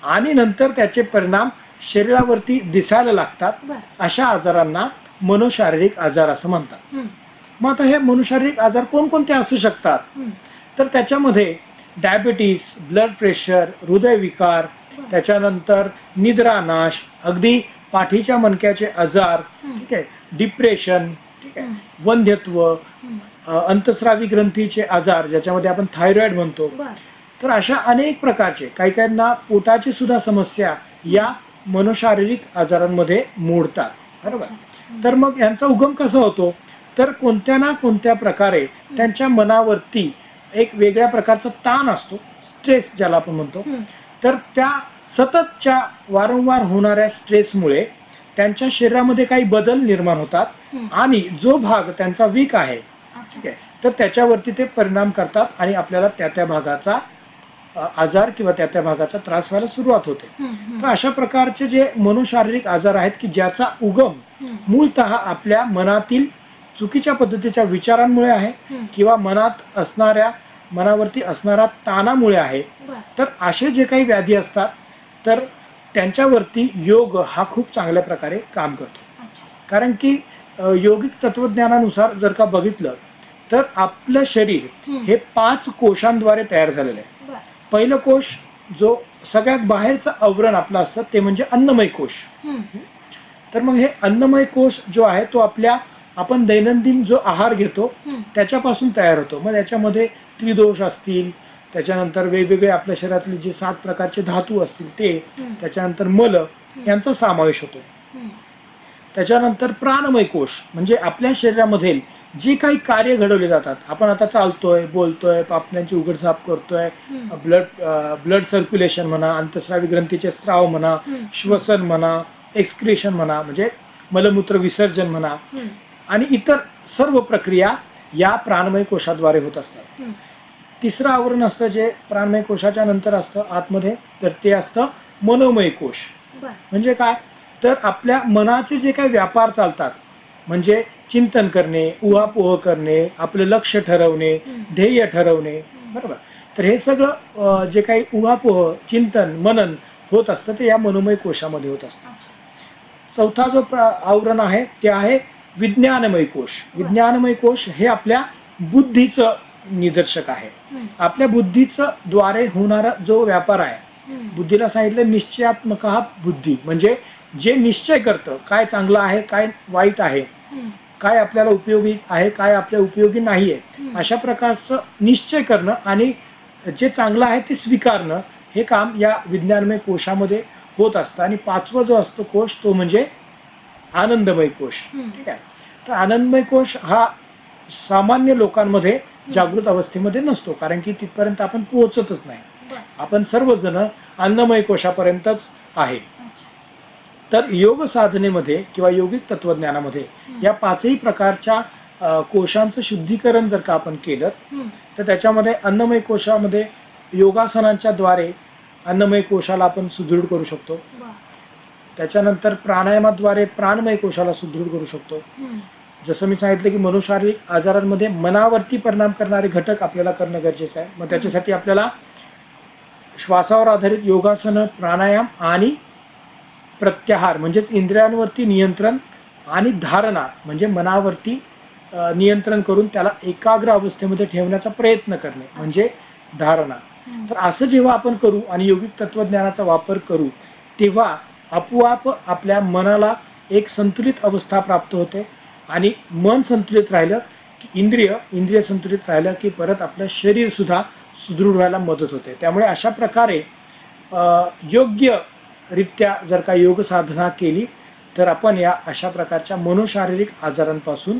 आणि नंतर त्याचे परिणाम शरीरावरती दिसायला लागतात, अशा आजारांना मनोशारीरिक आजार असं म्हणतात. मग आता हे मनोशारीरिक आजार कोणकोणते असू शकतात, तर त्याच्यामध्ये डायबिटीस, ब्लड प्रेशर, हृदयविकार, त्याच्यानंतर निद्रानाश, अगदी पाठीच्या मणक्याचे आजार, ठीक आहे, डिप्रेशन, ठीक आहे, वंध्यत्व, अंतस्रावी ग्रंथीचे आजार ज्याच्यामध्ये आपण थायरॉइड म्हणतो. तर अशा अनेक प्रकारचे काही काहींना पोटाची सुद्धा समस्या या मनोशारीरिक आजारांमध्ये मोडतात. बरोबर. तर मग यांचा उगम कसा होतो, तर कोणत्या ना कोणत्या प्रकारे त्यांच्या मनावरती एक वेगळ्या प्रकारचा ताण असतो, स्ट्रेस ज्याला आपण म्हणतो. तर त्या सततच्या वारंवार होणाऱ्या स्ट्रेसमुळे त्यांच्या शरीरामध्ये काही बदल निर्माण होतात आणि जो भाग त्यांचा वीक आहे, ठीक आहे, तर त्याच्यावरती ते परिणाम करतात आणि आपल्याला त्या भागाचा आजार किंवा त्या भागाचा त्रास व्हायला सुरुवात होते. तर अशा प्रकारचे जे मनोशारीरिक आजार आहेत की ज्याचा उगम मूलतः आपल्या मनातील चुकीच्या पद्धतीच्या विचारांमुळे आहे किंवा मनावरती असणारा ताणामुळे आहे. तर असे जे काही व्याधी असतात तर त्यांच्यावरती योग हा खूप चांगल्या प्रकारे काम करतो. कारण की योगिक तत्वज्ञानानुसार जर का बघितलं तर आपलं शरीर हे 5 कोशांद्वारे तयार झालेलं आहे. पहिलं कोश जो सगळ्यात बाहेरचं आवरण आपलं असतं ते म्हणजे अन्नमय कोश. तर मग हे अन्नमय कोश जो आहे तो आपण दैनंदिन जो आहार घेतो त्याच्यापासून तयार होतो. मग त्याच्यामध्ये त्रिदोष असतील, त्याच्यानंतर वेगवेगळे आपल्या शरीरातले जे 7 प्रकारचे धातू असतील ते, त्याच्यानंतर मल यांचा समावेश होतो. त्याच्यानंतर प्राणमय कोश म्हणजे आपल्या शरीरामध्ये जे काही कार्य घडवले जातात, आपण आता चालतोय, बोलतोय, पापण्यांची उघडझाप करतोय, ब्लड सर्क्युलेशन म्हणा, अंतस्रावी ग्रंथीचे स्त्राव म्हणा, श्वसन म्हणा, एक्सक्रेशन म्हणा म्हणजे मलमूत्र विसर्जन म्हणा आणि इतर सर्व प्रक्रिया या प्राणमय कोशाद्वारे होत असतात. तिसरं आवरण असतं जे प्राणमय कोशाच्या नंतर असतं आतमध्ये, तर ते असतं मनोमय कोश. म्हणजे काय, तर आपल्या मनाचे जे काही व्यापार चालतात म्हणजे चिंतन करणे, उहापोह करणे, आपलं लक्ष ठरवणे, ध्येय ठरवणे, बरोबर. तर हे सगळं जे काही उहापोह, चिंतन, मनन होत असतं ते या मनोमय कोशामध्ये होत असतं. चौथा जो आवरण आहे ते आहे विज्ञानमय कोश. विज्ञानमय कोश हे आपल्या बुद्धीचं निदर्शक आहे. आपल्या बुद्धीचं द्वारे होणारा जो व्यापार आहे, बुद्धीला सांगितलं निश्चयात्मक बुद्धी म्हणजे जे निश्चय करतं काय चांगलं आहे, काय वाईट आहे, काय आपल्याला उपयोगी आहे, काय आपल्या उपयोगी नाही आहे, अशा प्रकारचं निश्चय करणं आणि जे चांगलं आहे ते स्वीकारणं हे काम या विज्ञानमय कोशामध्ये होत असतं. आणि 5वा जो असतो कोश तो म्हणजे आनंदमय कोश. ठीक आहे. तर आनंदमय कोश हा सामान्य लोकांमध्ये जागृत अवस्थेमध्ये नसतो कारण की तिथपर्यंत आपण पोहोचतच नाही. आपण सर्वजण अन्नमय कोशापर्यंतच आहे. तर योग साधनेमध्ये किंवा योगिक तत्वज्ञानामध्ये या 5ही प्रकारच्या कोशांचं शुद्धीकरण जर का आपण केलं तर त्याच्यामध्ये अन्नमय कोशामध्ये योगासनांच्या द्वारे अन्नमय कोशाला आपण सुदृढ करू शकतो. त्याच्यानंतर प्राणायामाद्वारे प्राणमय कोशाला सुदृढ करू शकतो. जसं मी सांगितलं की मनोशारीरिक आजारांमध्ये मनावरती परिणाम करणारे घटक आपल्याला करणं गरजेचं आहे. मग त्याच्यासाठी आपल्याला श्वासावर आधारित योगासनं, प्राणायाम आणि प्रत्याहार म्हणजेच इंद्रियांवरती नियंत्रण आणि धारणा म्हणजे मनावरती नियंत्रण करून त्याला एकाग्र अवस्थेमध्ये ठेवण्याचा प्रयत्न करणे म्हणजे धारणा. तर असं जेव्हा आपण करू आणि योगिक तत्वज्ञानाचा वापर करू तेव्हा आपोआप आपल्या मनाला एक संतुलित अवस्था प्राप्त होते आणि मन संतुलित राहिलं की इंद्रिय संतुलित राहिलं की परत आपलं शरीरसुद्धा सुदृढ व्हायला मदत होते. त्यामुळे अशा प्रकारे योग्यरित्या जर का योग साधना केली तर आपण या अशा प्रकारच्या मनोशारीरिक आजारांपासून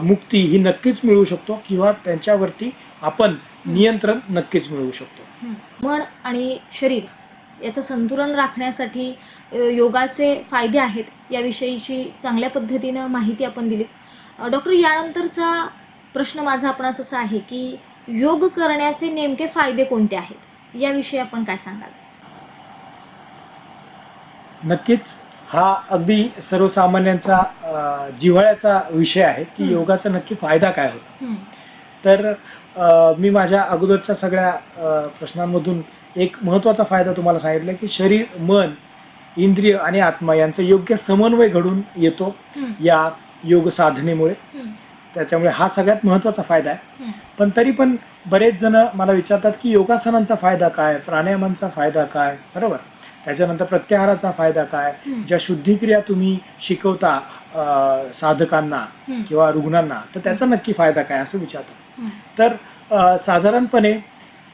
मुक्ती ही नक्कीच मिळवू शकतो किंवा त्यांच्यावरती आपण नियंत्रण नक्कीच मिळवू शकतो. मन आणि शरीर याचं संतुलन राखण्यासाठी योगाचे फायदे आहेत याविषयीची चांगल्या पद्धतीनं माहिती आपण दिलीत. डॉक्टर, यानंतरचा प्रश्न माझा आपणास असा आहे की योग करण्याचे नेमके फायदे कोणते आहेत याविषयी आपण काय सांगाल? नक्कीच हा अगदी सर्वसामान्यांचा जिव्हाळ्याचा विषय आहे की योगाचा नक्की फायदा काय होतो. तर मी माझ्या अगोदरच्या सगळ्या प्रश्नांमधून एक महत्त्वाचा फायदा तुम्हाला सांगितला की शरीर, मन, इंद्रिय आणि आत्मा यांचा योग्य समन्वय घडून येतो या योग साधनेमुळे. त्याच्यामुळे हा सगळ्यात महत्त्वाचा फायदा आहे. पण तरी पण बरेच जण मला विचारतात की योगासनांचा फायदा काय, प्राणायामांचा फायदा काय, बरोबर, त्याच्यानंतर प्रत्याहाराचा फायदा काय, ज्या शुद्धिक्रिया तुम्ही शिकवता साधकांना किंवा रुग्णांना तर त्याचा नक्की फायदा काय असं विचारतात. तर साधारणपणे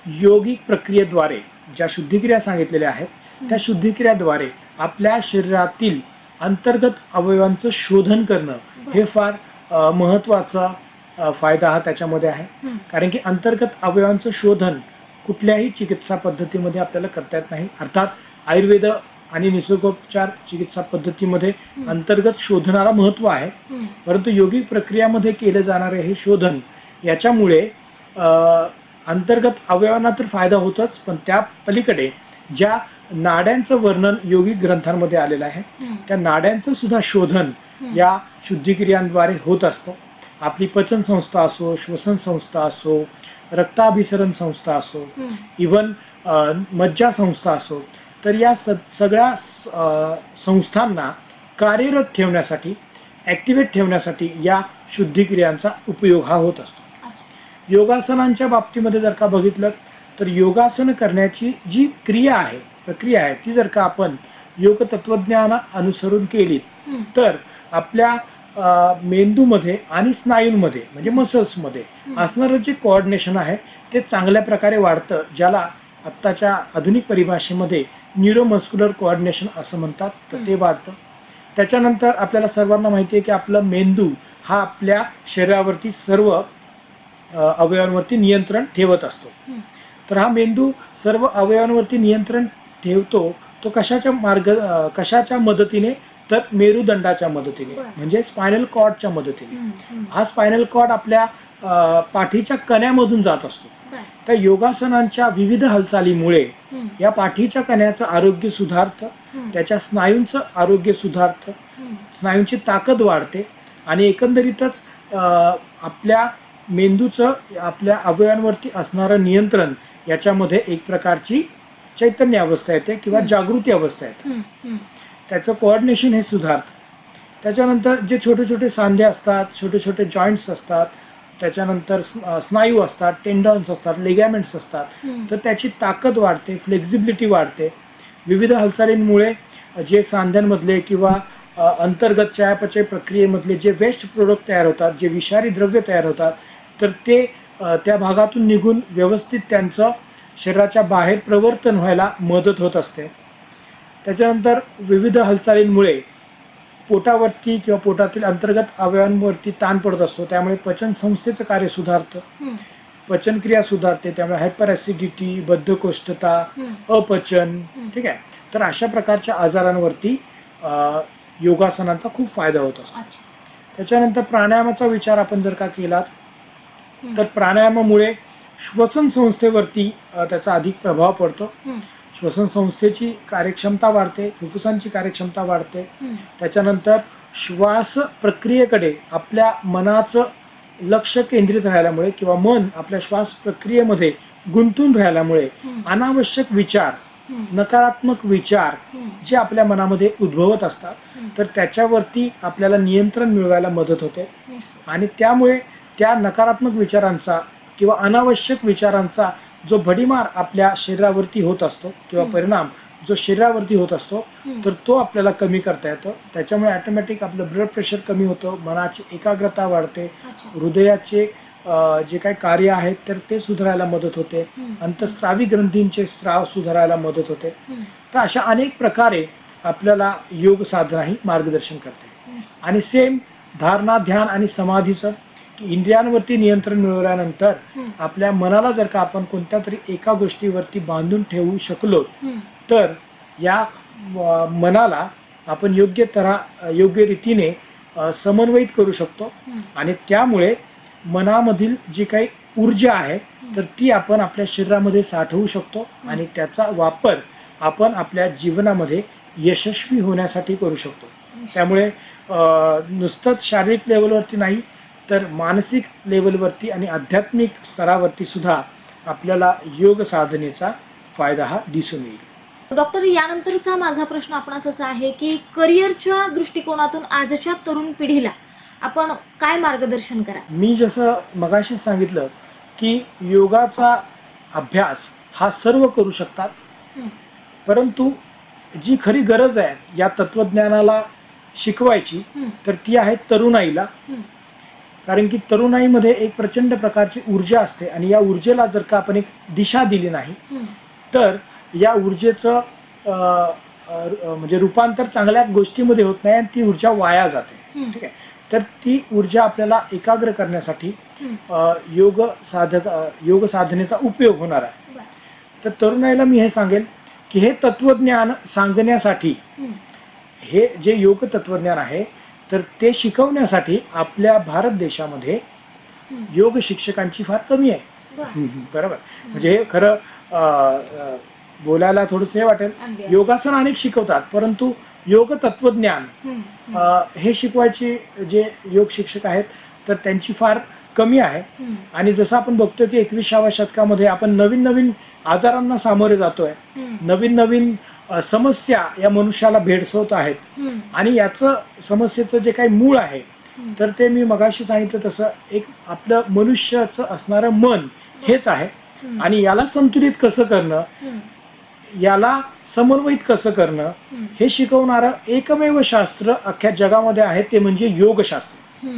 योगिक प्रक्रियेद्वारे ज्या शुद्धिक्रिया सांगितलेल्या आहेत त्या शुद्धिक्रियाद्वारे आपल्या शरीरातील अंतर्गत अवयवांचं शोधन करणं हे फार महत्त्वाचा फायदा हा त्याच्यामध्ये आहे. कारण की अंतर्गत अवयवांचं शोधन कुठल्याही चिकित्सा पद्धतीमध्ये आपल्याला करता येत नाही. अर्थात आयुर्वेद आणि निसर्गोपचार चिकित्सा पद्धतीमध्ये अंतर्गत शोधनाला महत्त्व आहे, परंतु योगिक प्रक्रियामध्ये केले जाणारे हे शोधन याच्यामुळे अंतर्गत अवयवांना तर फायदा होतच, पण त्या पलीकडे ज्या नाड्यांचं वर्णन योगिक ग्रंथांमध्ये आलेलं आहे त्या नाड्यांचं सुद्धा शोधन या शुद्धिक्रियांद्वारे होत असतं. आपली पचन संस्था असो, श्वसन संस्था असो, रक्ताभिसरण संस्था असो, इव्हन मज्जा संस्था असो, तर या सगळ्या संस्थांना कार्यरत ठेवण्यासाठी, ॲक्टिवेट ठेवण्यासाठी या शुद्धिक्रियांचा उपयोग हा होत असतो. योगासनांच्या बाबतीमध्ये जर का बघितलं तर योगासन करण्याची जी प्रक्रिया आहे ती जर का आपण योग तत्वज्ञान अनुसरून केली तर आपल्या मेंदूमध्ये आणि स्नायूंमध्ये म्हणजे मसल्समध्ये असणारं जे कोऑर्डिनेशन आहे ते चांगल्या प्रकारे वाढतं, ज्याला आत्ताच्या आधुनिक परिभाषेमध्ये न्यूरोमस्क्युलर कोऑर्डिनेशन असं म्हणतात. तर ते वाढतं. त्याच्यानंतर आपल्याला सर्वांना माहिती आहे की आपला मेंदू हा आपल्या शरीरावरती सर्व अवयवांवरती नियंत्रण ठेवत असतो. तर हा मेंदू सर्व अवयवांवरती नियंत्रण ठेवतो तो कशाच्या मदतीने तर मेरुदंडाच्या मदतीने म्हणजे स्पायनल कॉर्डच्या मदतीने. हा स्पायनल कॉर्ड आपल्या पाठीच्या कण्यामधून जात असतो. त्या योगासनांच्या विविध हालचालीमुळे या पाठीच्या कण्याचं आरोग्य सुधारतं, त्याच्या स्नायूंचं आरोग्य सुधारतं, स्नायूंची ताकद वाढते आणि एकंदरीतच आपल्या मेंदूचं आपल्या अवयवांवरती असणारं नियंत्रण याच्यामध्ये एक प्रकारची चैतन्य अवस्था येते किंवा जागृती अवस्था येते. त्याचं कोऑर्डिनेशन हे सुधारतं. त्याच्यानंतर जे छोटे छोटे सांधे असतात, छोटे छोटे जॉईंट्स असतात, त्याच्यानंतर स्नायू असतात, टेंडॉन्स असतात, लिगॅमेंट्स असतात, तर त्याची ताकद वाढते, फ्लेक्झिबिलिटी वाढते. विविध हालचालींमुळे जे सांध्यांमधले किंवा अंतर्गत चयापचय प्रक्रियेमधले जे वेस्ट प्रोडक्ट तयार होतात, जे विषारी द्रव्य तयार होतात, तर ते त्या भागातून निघून व्यवस्थित त्यांचं शरीराच्या बाहेर प्रवर्तन व्हायला मदत होत असते. त्याच्यानंतर विविध हालचालींमुळे पोटावरती किंवा पोटातील अंतर्गत अवयवांवरती ताण पडत असतो, त्यामुळे पचन संस्थेचं कार्य सुधारतं, पचनक्रिया सुधारते, त्यामुळे हायपर ॲसिडिटी, बद्धकोष्ठता, अपचन, ठीक आहे. तर अशा प्रकारच्या आजारांवरती योगासनांचा खूप फायदा होत असतो. त्याच्यानंतर प्राणायामाचा विचार आपण जर का केला तर प्राणायामामुळे श्वसन संस्थेवरती त्याचा अधिक प्रभाव पडतो. श्वसन संस्थेची कार्यक्षमता वाढते, फुफ्फुसांची कार्यक्षमता वाढते. त्याच्यानंतर श्वास प्रक्रियेकडे आपल्या मनाचं लक्ष केंद्रित राहिल्यामुळे किंवा मन आपल्या श्वास प्रक्रियेमध्ये गुंतून राहिल्यामुळे अनावश्यक विचार नकारात्मक विचार जे आपल्या मनामध्ये उद्भवत असतात, तर त्याच्यावरती आपल्याला नियंत्रण मिळवायला मदत होते. आणि त्यामुळे त्या नकारात्मक विचारांचा किंवा अनावश्यक विचारांचा जो भडीमार आपल्या शरीरावरती होत असतो किंवा परिणाम जो शरीरावरती होत असतो, तर तो आपल्याला कमी करता येतो. त्याच्यामुळे ऑटोमॅटिक आपलं ब्लड प्रेशर कमी होतं, मनाची एकाग्रता वाढते, हृदयाचे जे काही कार्य आहेत तर ते सुधारायला मदत होते, अंतःस्रावी ग्रंथींचे स्राव सुधारायला मदत होते. तर अशा अनेक प्रकारे आपल्याला योग साधना ही मार्गदर्शन करते. आणि सेम धारणा, ध्यान आणि समाधीचं की इंद्रियांवरती नियंत्रण मिळवल्यानंतर आपल्या मनाला जर का आपण कोणत्या तरी एका गोष्टीवरती बांधून ठेवू शकलो, तर या मनाला आपण योग्य रीतीने समन्वयित करू शकतो. आणि त्यामुळे मनामधील जी काही ऊर्जा आहे तर ती आपण आपल्या शरीरामध्ये साठवू शकतो आणि त्याचा वापर आपण आपल्या जीवनामध्ये यशस्वी होण्यासाठी करू शकतो. त्यामुळे नुसतंच शारीरिक लेवलवरती नाही तर मानसिक लेवलवरती आणि आध्यात्मिक स्तरावरती सुद्धा आपल्याला योग साधनेचा फायदा हा दिसून येईल. डॉक्टर, यानंतरचा माझा प्रश्न आपणास असा आहे की करिअरच्या दृष्टिकोनातून आजच्या तरुण पिढीला आपण काय मार्गदर्शन करा? मी जसं मगाशी सांगितलं की योगाचा अभ्यास हा सर्व करू शकतात, परंतु जी खरी गरज आहे या तत्वज्ञानाला शिकवायची तर ती आहे तरुणाईला. कारण की तरुणाईमध्ये एक प्रचंड प्रकारची ऊर्जा असते आणि या ऊर्जेला जर का आपण एक दिशा दिली नाही तर या ऊर्जेचं म्हणजे रूपांतर चांगल्या गोष्टीमध्ये होत नाही आणि ती ऊर्जा वाया जाते. ठीक आहे, तर ती ऊर्जा आपल्याला एकाग्र करण्यासाठी योग साधनेचा उपयोग होणार आहे. तर तरुणाईला मी हे सांगेल की हे तत्वज्ञान सांगण्यासाठी, हे जे योग तत्वज्ञान आहे तर ते शिकवण्यासाठी आपल्या भारत देशामध्ये योग शिक्षकांची फार कमी आहे. बरोबर, म्हणजे हे खरं बोलायला थोडंसं हे वाटेल, योगासन अनेक शिकवतात परंतु योग तत्वज्ञान हे शिकवायचे जे योग शिक्षक आहेत तर त्यांची फार कमी आहे. आणि जसं आपण बघतोय की 21व्या शतकामध्ये आपण नवीन नवीन आजारांना सामोरे जातोय, नवीन नवीन समस्या या मनुष्याला भेडसावत आहेत. आणि याचं समस्येचं जे काही मूळ आहे तर ते मी मगाशी सांगितलं तसं एक आपलं मनुष्याचं असणारं मन हेच आहे. आणि याला संतुलित कसं करणं, याला समन्वयित कसं करणं हे शिकवणारं एकमेव शास्त्र अख्ख्या जगामध्ये आहे ते म्हणजे योगशास्त्र.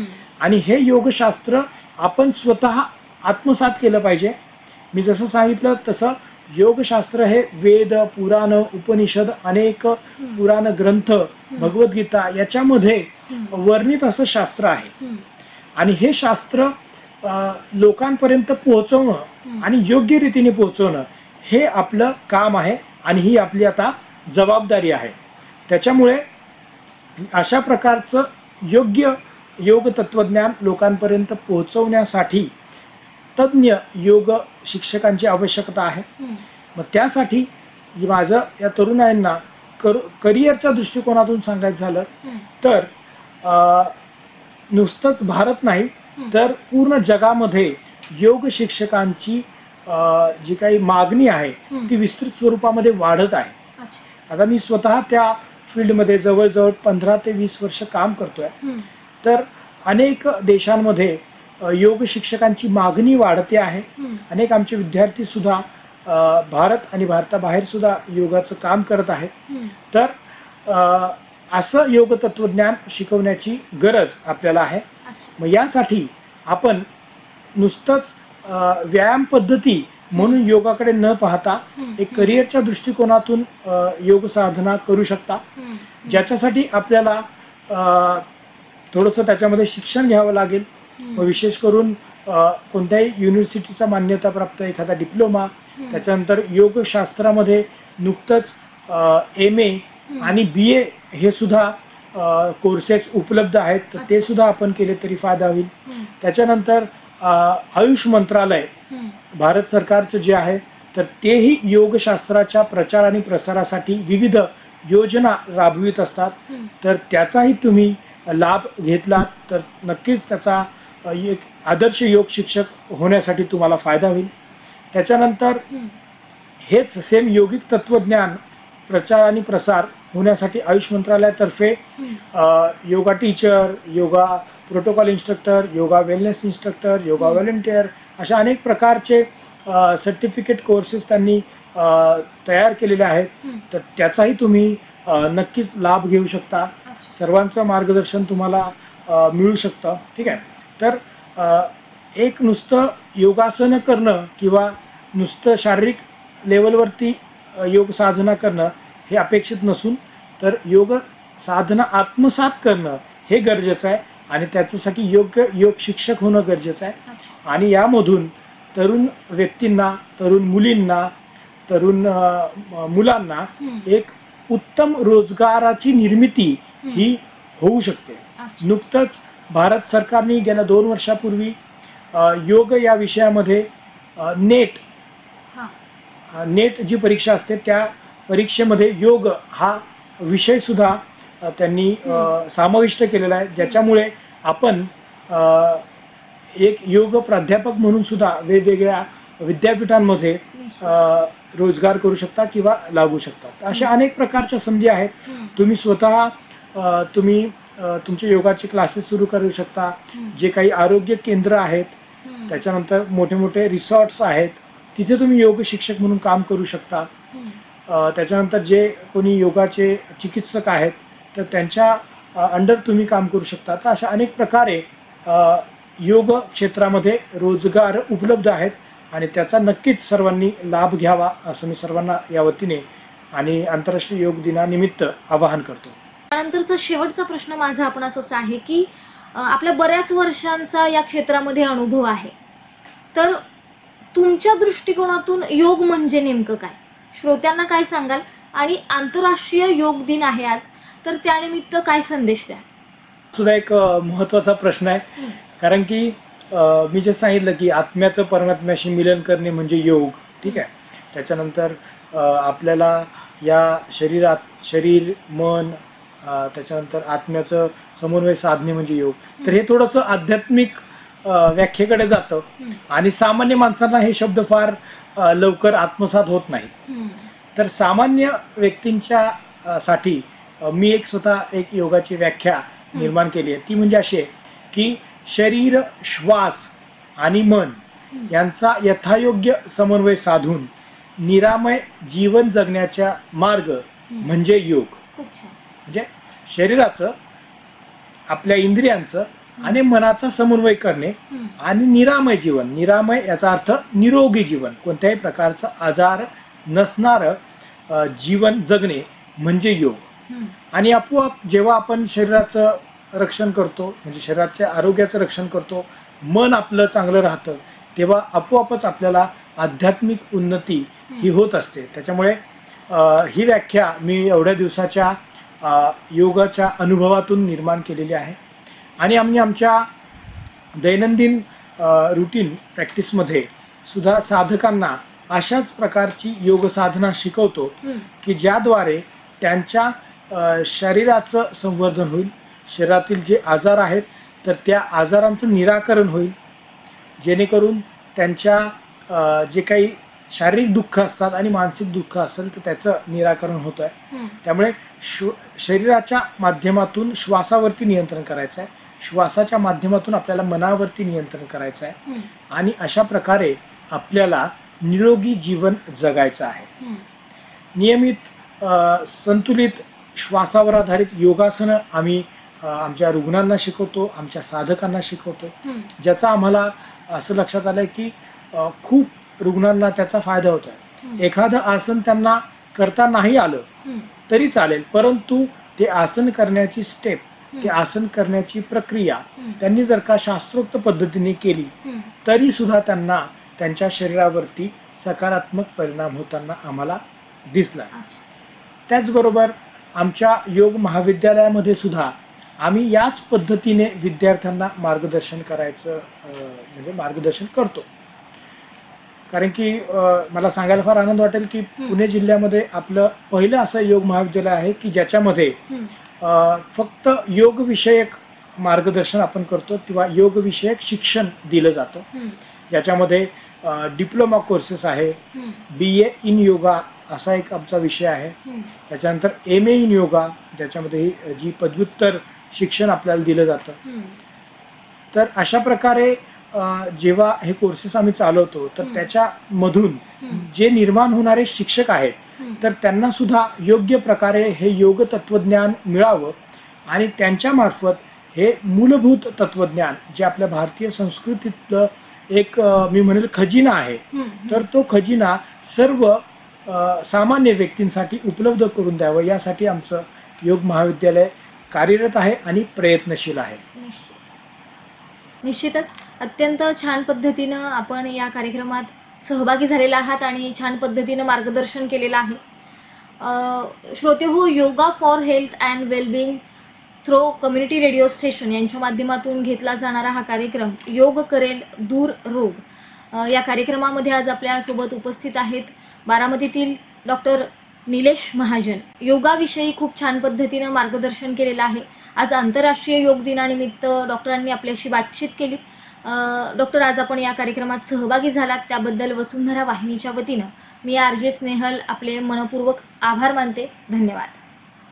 आणि हे योगशास्त्र आपण स्वतः आत्मसात केलं पाहिजे. मी जसं सांगितलं तसं योगशास्त्र हे वेद, पुराण, उपनिषद, अनेक पुराण ग्रंथ, भगवद्गीता याच्यामध्ये वर्णित असं शास्त्र आहे. आणि हे शास्त्र लोकांपर्यंत पोहोचवणं आणि योग्य रीतीने पोहोचवणं हे आपलं काम आहे आणि ही आपली आता जबाबदारी आहे. त्याच्यामुळे अशा प्रकारचं योग्य योग तत्वज्ञान लोकांपर्यंत पोहोचवण्यासाठी तज्ञ योग शिक्षकांची आवश्यकता आहे. मग त्यासाठी माझं या तरुणांना करिअरच्या दृष्टिकोनातून सांगायचं झालं तर नुसतंच भारत नाही तर पूर्ण जगामध्ये योग शिक्षकांची जी काही मागणी आहे ती विस्तृत स्वरूपामध्ये वाढत आहे. आता मी स्वतः त्या फील्डमध्ये जवळजवळ 15 ते 20 वर्ष काम करतोय. तर अनेक देशांमध्ये योग शिक्षकांची मागणी वाढते आहे. अनेक आमचे विद्यार्थी सुद्धा भारत आणि भारताबाहेर सुद्धा योगाचं काम करत आहेत. तर असं योग तत्वज्ञान शिकवण्याची गरज आपल्याला आहे. मग यासाठी आपण नुसतंच व्यायाम पद्धती म्हणून योगाकडे न पाहता एक करिअरच्या दृष्टिकोनातून योग साधना करू शकता, ज्याच्यासाठी आपल्याला थोडंसं त्याच्यामध्ये शिक्षण घ्यावं लागेल. व विशेष करून कोणत्याही युनिव्हर्सिटीचा मान्यताप्राप्त एखादा डिप्लोमा, त्याच्यानंतर योगशास्त्रामध्ये नुकतंच MA आणि BA हे सुद्धा कोर्सेस उपलब्ध आहेत तर ते सुद्धा आपण केले तरी फायदा होईल. त्याच्यानंतर आयुष मंत्रालय भारत सरकारचं जे आहे तर तेही योगशास्त्राच्या प्रचार आणि प्रसारासाठी विविध योजना राबवित असतात. तर त्याचाही तुम्ही लाभ घेतला तर नक्कीच त्याचा एक आदर्श योग शिक्षक होण्यासाठी तुम्हाला फायदा होईल. त्याच्यानंतर हेच सेम योगिक तत्वज्ञान प्रचार आणि प्रसार होण्यासाठी आयुष मंत्रालयातर्फे yoga teacher, yoga protocol instructor, yoga wellness instructor, yoga volunteer अशा अनेक प्रकारचे सर्टिफिकेट कोर्सेस त्यांनी तयार केलेले आहेत. तर त्याचाही तुम्ही नक्कीच लाभ घेऊ शकता. सर्वांचं मार्गदर्शन तुम्हाला मिळू शकतं. ठीक आहे. तर एक नुसतं योगासनं करणं किंवा नुसतं शारीरिक लेवलवरती योग साधना करणं हे अपेक्षित नसून तर योग साधना आत्मसात करणं हे गरजेचं आहे आणि त्याच्यासाठी योग्य योग शिक्षक होणं गरजेचं आहे. आणि यामधून तरुण व्यक्तींना, तरुण मुलींना, तरुण मुलांना एक उत्तम रोजगाराची निर्मिती ही होऊ शकते. नुकतंच भारत सरकारने गेल्या 2 वर्षापूर्वी योग या विषयामध्ये नेट जी परीक्षा असते त्या परीक्षेमध्ये योग हा विषयसुद्धा त्यांनी समाविष्ट केलेला आहे, ज्याच्यामुळे आपण एक योग प्राध्यापक म्हणून सुद्धा वेगवेगळ्या विद्यापीठांमध्ये रोजगार करू शकता किंवा लागू शकता. अशा अनेक प्रकारच्या संधी आहेत. तुम्ही स्वतः तुमचे योगाचे क्लासेस सुरू करू शकता. जे काही आरोग्य केंद्र आहेत, त्याच्यानंतर मोठे मोठे रिसॉर्ट्स आहेत, तिथे तुम्ही योग शिक्षक म्हणून काम करू शकता. त्याच्यानंतर जे कोणी योगाचे चिकित्सक आहेत तर त्यांच्या अंडर तुम्ही काम करू शकता. तर अशा अनेक प्रकारे योग क्षेत्रामध्ये रोजगार उपलब्ध आहेत आणि त्याचा नक्कीच सर्वांनी लाभ घ्यावा असं मी सर्वांना या वतीने आणि आंतरराष्ट्रीय योग दिनानिमित्त आवाहन करतो. त्यानंतरचा शेवटचा प्रश्न माझा आपणास असा आहे की आपल्या बऱ्याच वर्षांचा या क्षेत्रामध्ये अनुभव आहे, तर तुमच्या दृष्टिकोनातून योग म्हणजे नेमकं काय, श्रोत्यांना काय सांगाल? आणि आंतरराष्ट्रीय योग दिन आहे आज, तर त्यानिमित्त काय संदेश द्या? सुद्धा एक महत्त्वाचा प्रश्न आहे. कारण की मी जे सांगितलं की आत्म्याचं परमात्म्याशी मिलन करणे म्हणजे योग. ठीक आहे. त्याच्यानंतर आपल्याला या शरीर मन त्याच्यानंतर आत्म्याचं समन्वय साधणे म्हणजे योग. तर हे थोडंसं आध्यात्मिक व्याख्येकडे जातं आणि सामान्य माणसांना हे शब्द फार लवकर आत्मसात होत नाही. तर सामान्य व्यक्तींच्या साठी मी स्वतः एक योगाची व्याख्या निर्माण केली आहे. ती म्हणजे अशी आहे की शरीर, श्वास आणि मन यांचा यथायोग्य समन्वय साधून निरामय जीवन जगण्याचा मार्ग म्हणजे योग. म्हणजे शरीराचं, आपल्या इंद्रियांचं आणि मनाचा समन्वय करणे आणि निरामय जीवन, निरामय याचा अर्थ निरोगी जीवन, कोणत्याही प्रकारचा आजार नसणारं जीवन जगणे म्हणजे योग. आणि आपोआप जेव्हा आपण शरीराचं रक्षण करतो, म्हणजे शरीराच्या आरोग्याचं रक्षण करतो, मन आपलं चांगलं राहतं, तेव्हा आपोआपच आपल्याला आध्यात्मिक उन्नती ही होत असते. त्याच्यामुळे ही व्याख्या मी एवढ्या दिवसाच्या योगाच्या अनुभवातून निर्माण केलेली आहे. आणि आम्ही आमच्या दैनंदिन रुटीन प्रॅक्टिसमध्ये सुद्धा साधकांना अशाच प्रकारची योग साधना शिकवतो की ज्याद्वारे त्यांच्या शरीराचं संवर्धन होईल, शरीरातील जे आजार आहेत तर त्या आजारांचं निराकरण होईल, जेणेकरून त्यांच्या जे काही शारीरिक दुःख असतात आणि मानसिक दुःख असेल तर त्याचं निराकरण होतं आहे. त्यामुळे शरीराच्या माध्यमातून श्वासावरती नियंत्रण करायचं आहे, श्वासाच्या माध्यमातून आपल्याला मनावरती नियंत्रण करायचं आहे आणि अशा प्रकारे आपल्याला निरोगी जीवन जगायचं आहे. नियमित संतुलित श्वासावर आधारित योगासनं आम्ही आमच्या रुग्णांना शिकवतो, आमच्या साधकांना शिकवतो, ज्याचा आम्हाला असं लक्षात आलं की खूप रुग्णांना त्याचा फायदा होतो आहे. एखादं आसन त्यांना करता नाही आलं तरी चालेल, परंतु ते आसन करण्याची स्टेप, ते आसन करण्याची प्रक्रिया त्यांनी जर का शास्त्रोक्त पद्धतीने केली तरी सुद्धा त्यांना त्यांच्या शरीरावरती सकारात्मक परिणाम होताना आम्हाला दिसला. त्याचबरोबर आमच्या योग महाविद्यालयामध्ये सुद्धा आम्ही याच पद्धतीने विद्यार्थ्यांना मार्गदर्शन करतो. कारण की मला सांगायला फार आनंद वाटेल की पुणे जिल्ह्यामध्ये आपलं पहिलं असं योग महाविद्यालय आहे की ज्याच्यामध्ये फक्त योग विषयक मार्गदर्शन आपण करतो किंवा योग विषयक शिक्षण दिलं जातं, ज्याच्यामध्ये डिप्लोमा कोर्सेस आहे, BA इन योगा असा एक आमचा विषय आहे, त्याच्यानंतर MA इन योगा ज्याच्यामध्ये जी पदव्युत्तर शिक्षण आपल्याला दिलं जातं. तर अशा प्रकारे जेव्हा हे कोर्सेस आम्ही चालवतो तर त्याच्यामधून जे निर्माण होणारे शिक्षक आहेत तर त्यांना सुद्धा योग्य प्रकारे हे योग तत्वज्ञान मिळावं आणि त्यांच्यामार्फत हे मूलभूत तत्वज्ञान जे आपल्या भारतीय संस्कृतीतलं एक मी म्हणेल खजिना आहे, तर तो खजिना सर्व सामान्य व्यक्तींसाठी उपलब्ध करून द्यावं यासाठी आमचं योग महाविद्यालय कार्यरत आहे आणि प्रयत्नशील आहे. निश्चितच अत्यंत छान पद्धतीनं आपण या कार्यक्रमात सहभागी झालेला आहात आणि छान पद्धतीनं मार्गदर्शन केलेलं आहे. श्रोते हो, yoga for health and wellbeing through community radio station यांच्या माध्यमातून घेतला जाणारा हा कार्यक्रम योग करेल दूर रोग या कार्यक्रमामध्ये आज आपल्यासोबत उपस्थित आहेत बारामतीतील डॉक्टर निलेश महाजन. योगाविषयी खूप छान पद्धतीनं मार्गदर्शन केलेलं आहे. आज आंतरराष्ट्रीय योग दिनानिमित्त डॉक्टरांनी आपल्याशी बातचीत केली. डॉक्टर, आज आपण या कार्यक्रमात सहभागी झालात त्याबद्दल वसुंधरा वाहिनीच्या वतीनं मी RJ स्नेहल आपले मनपूर्वक आभार मानते. धन्यवाद.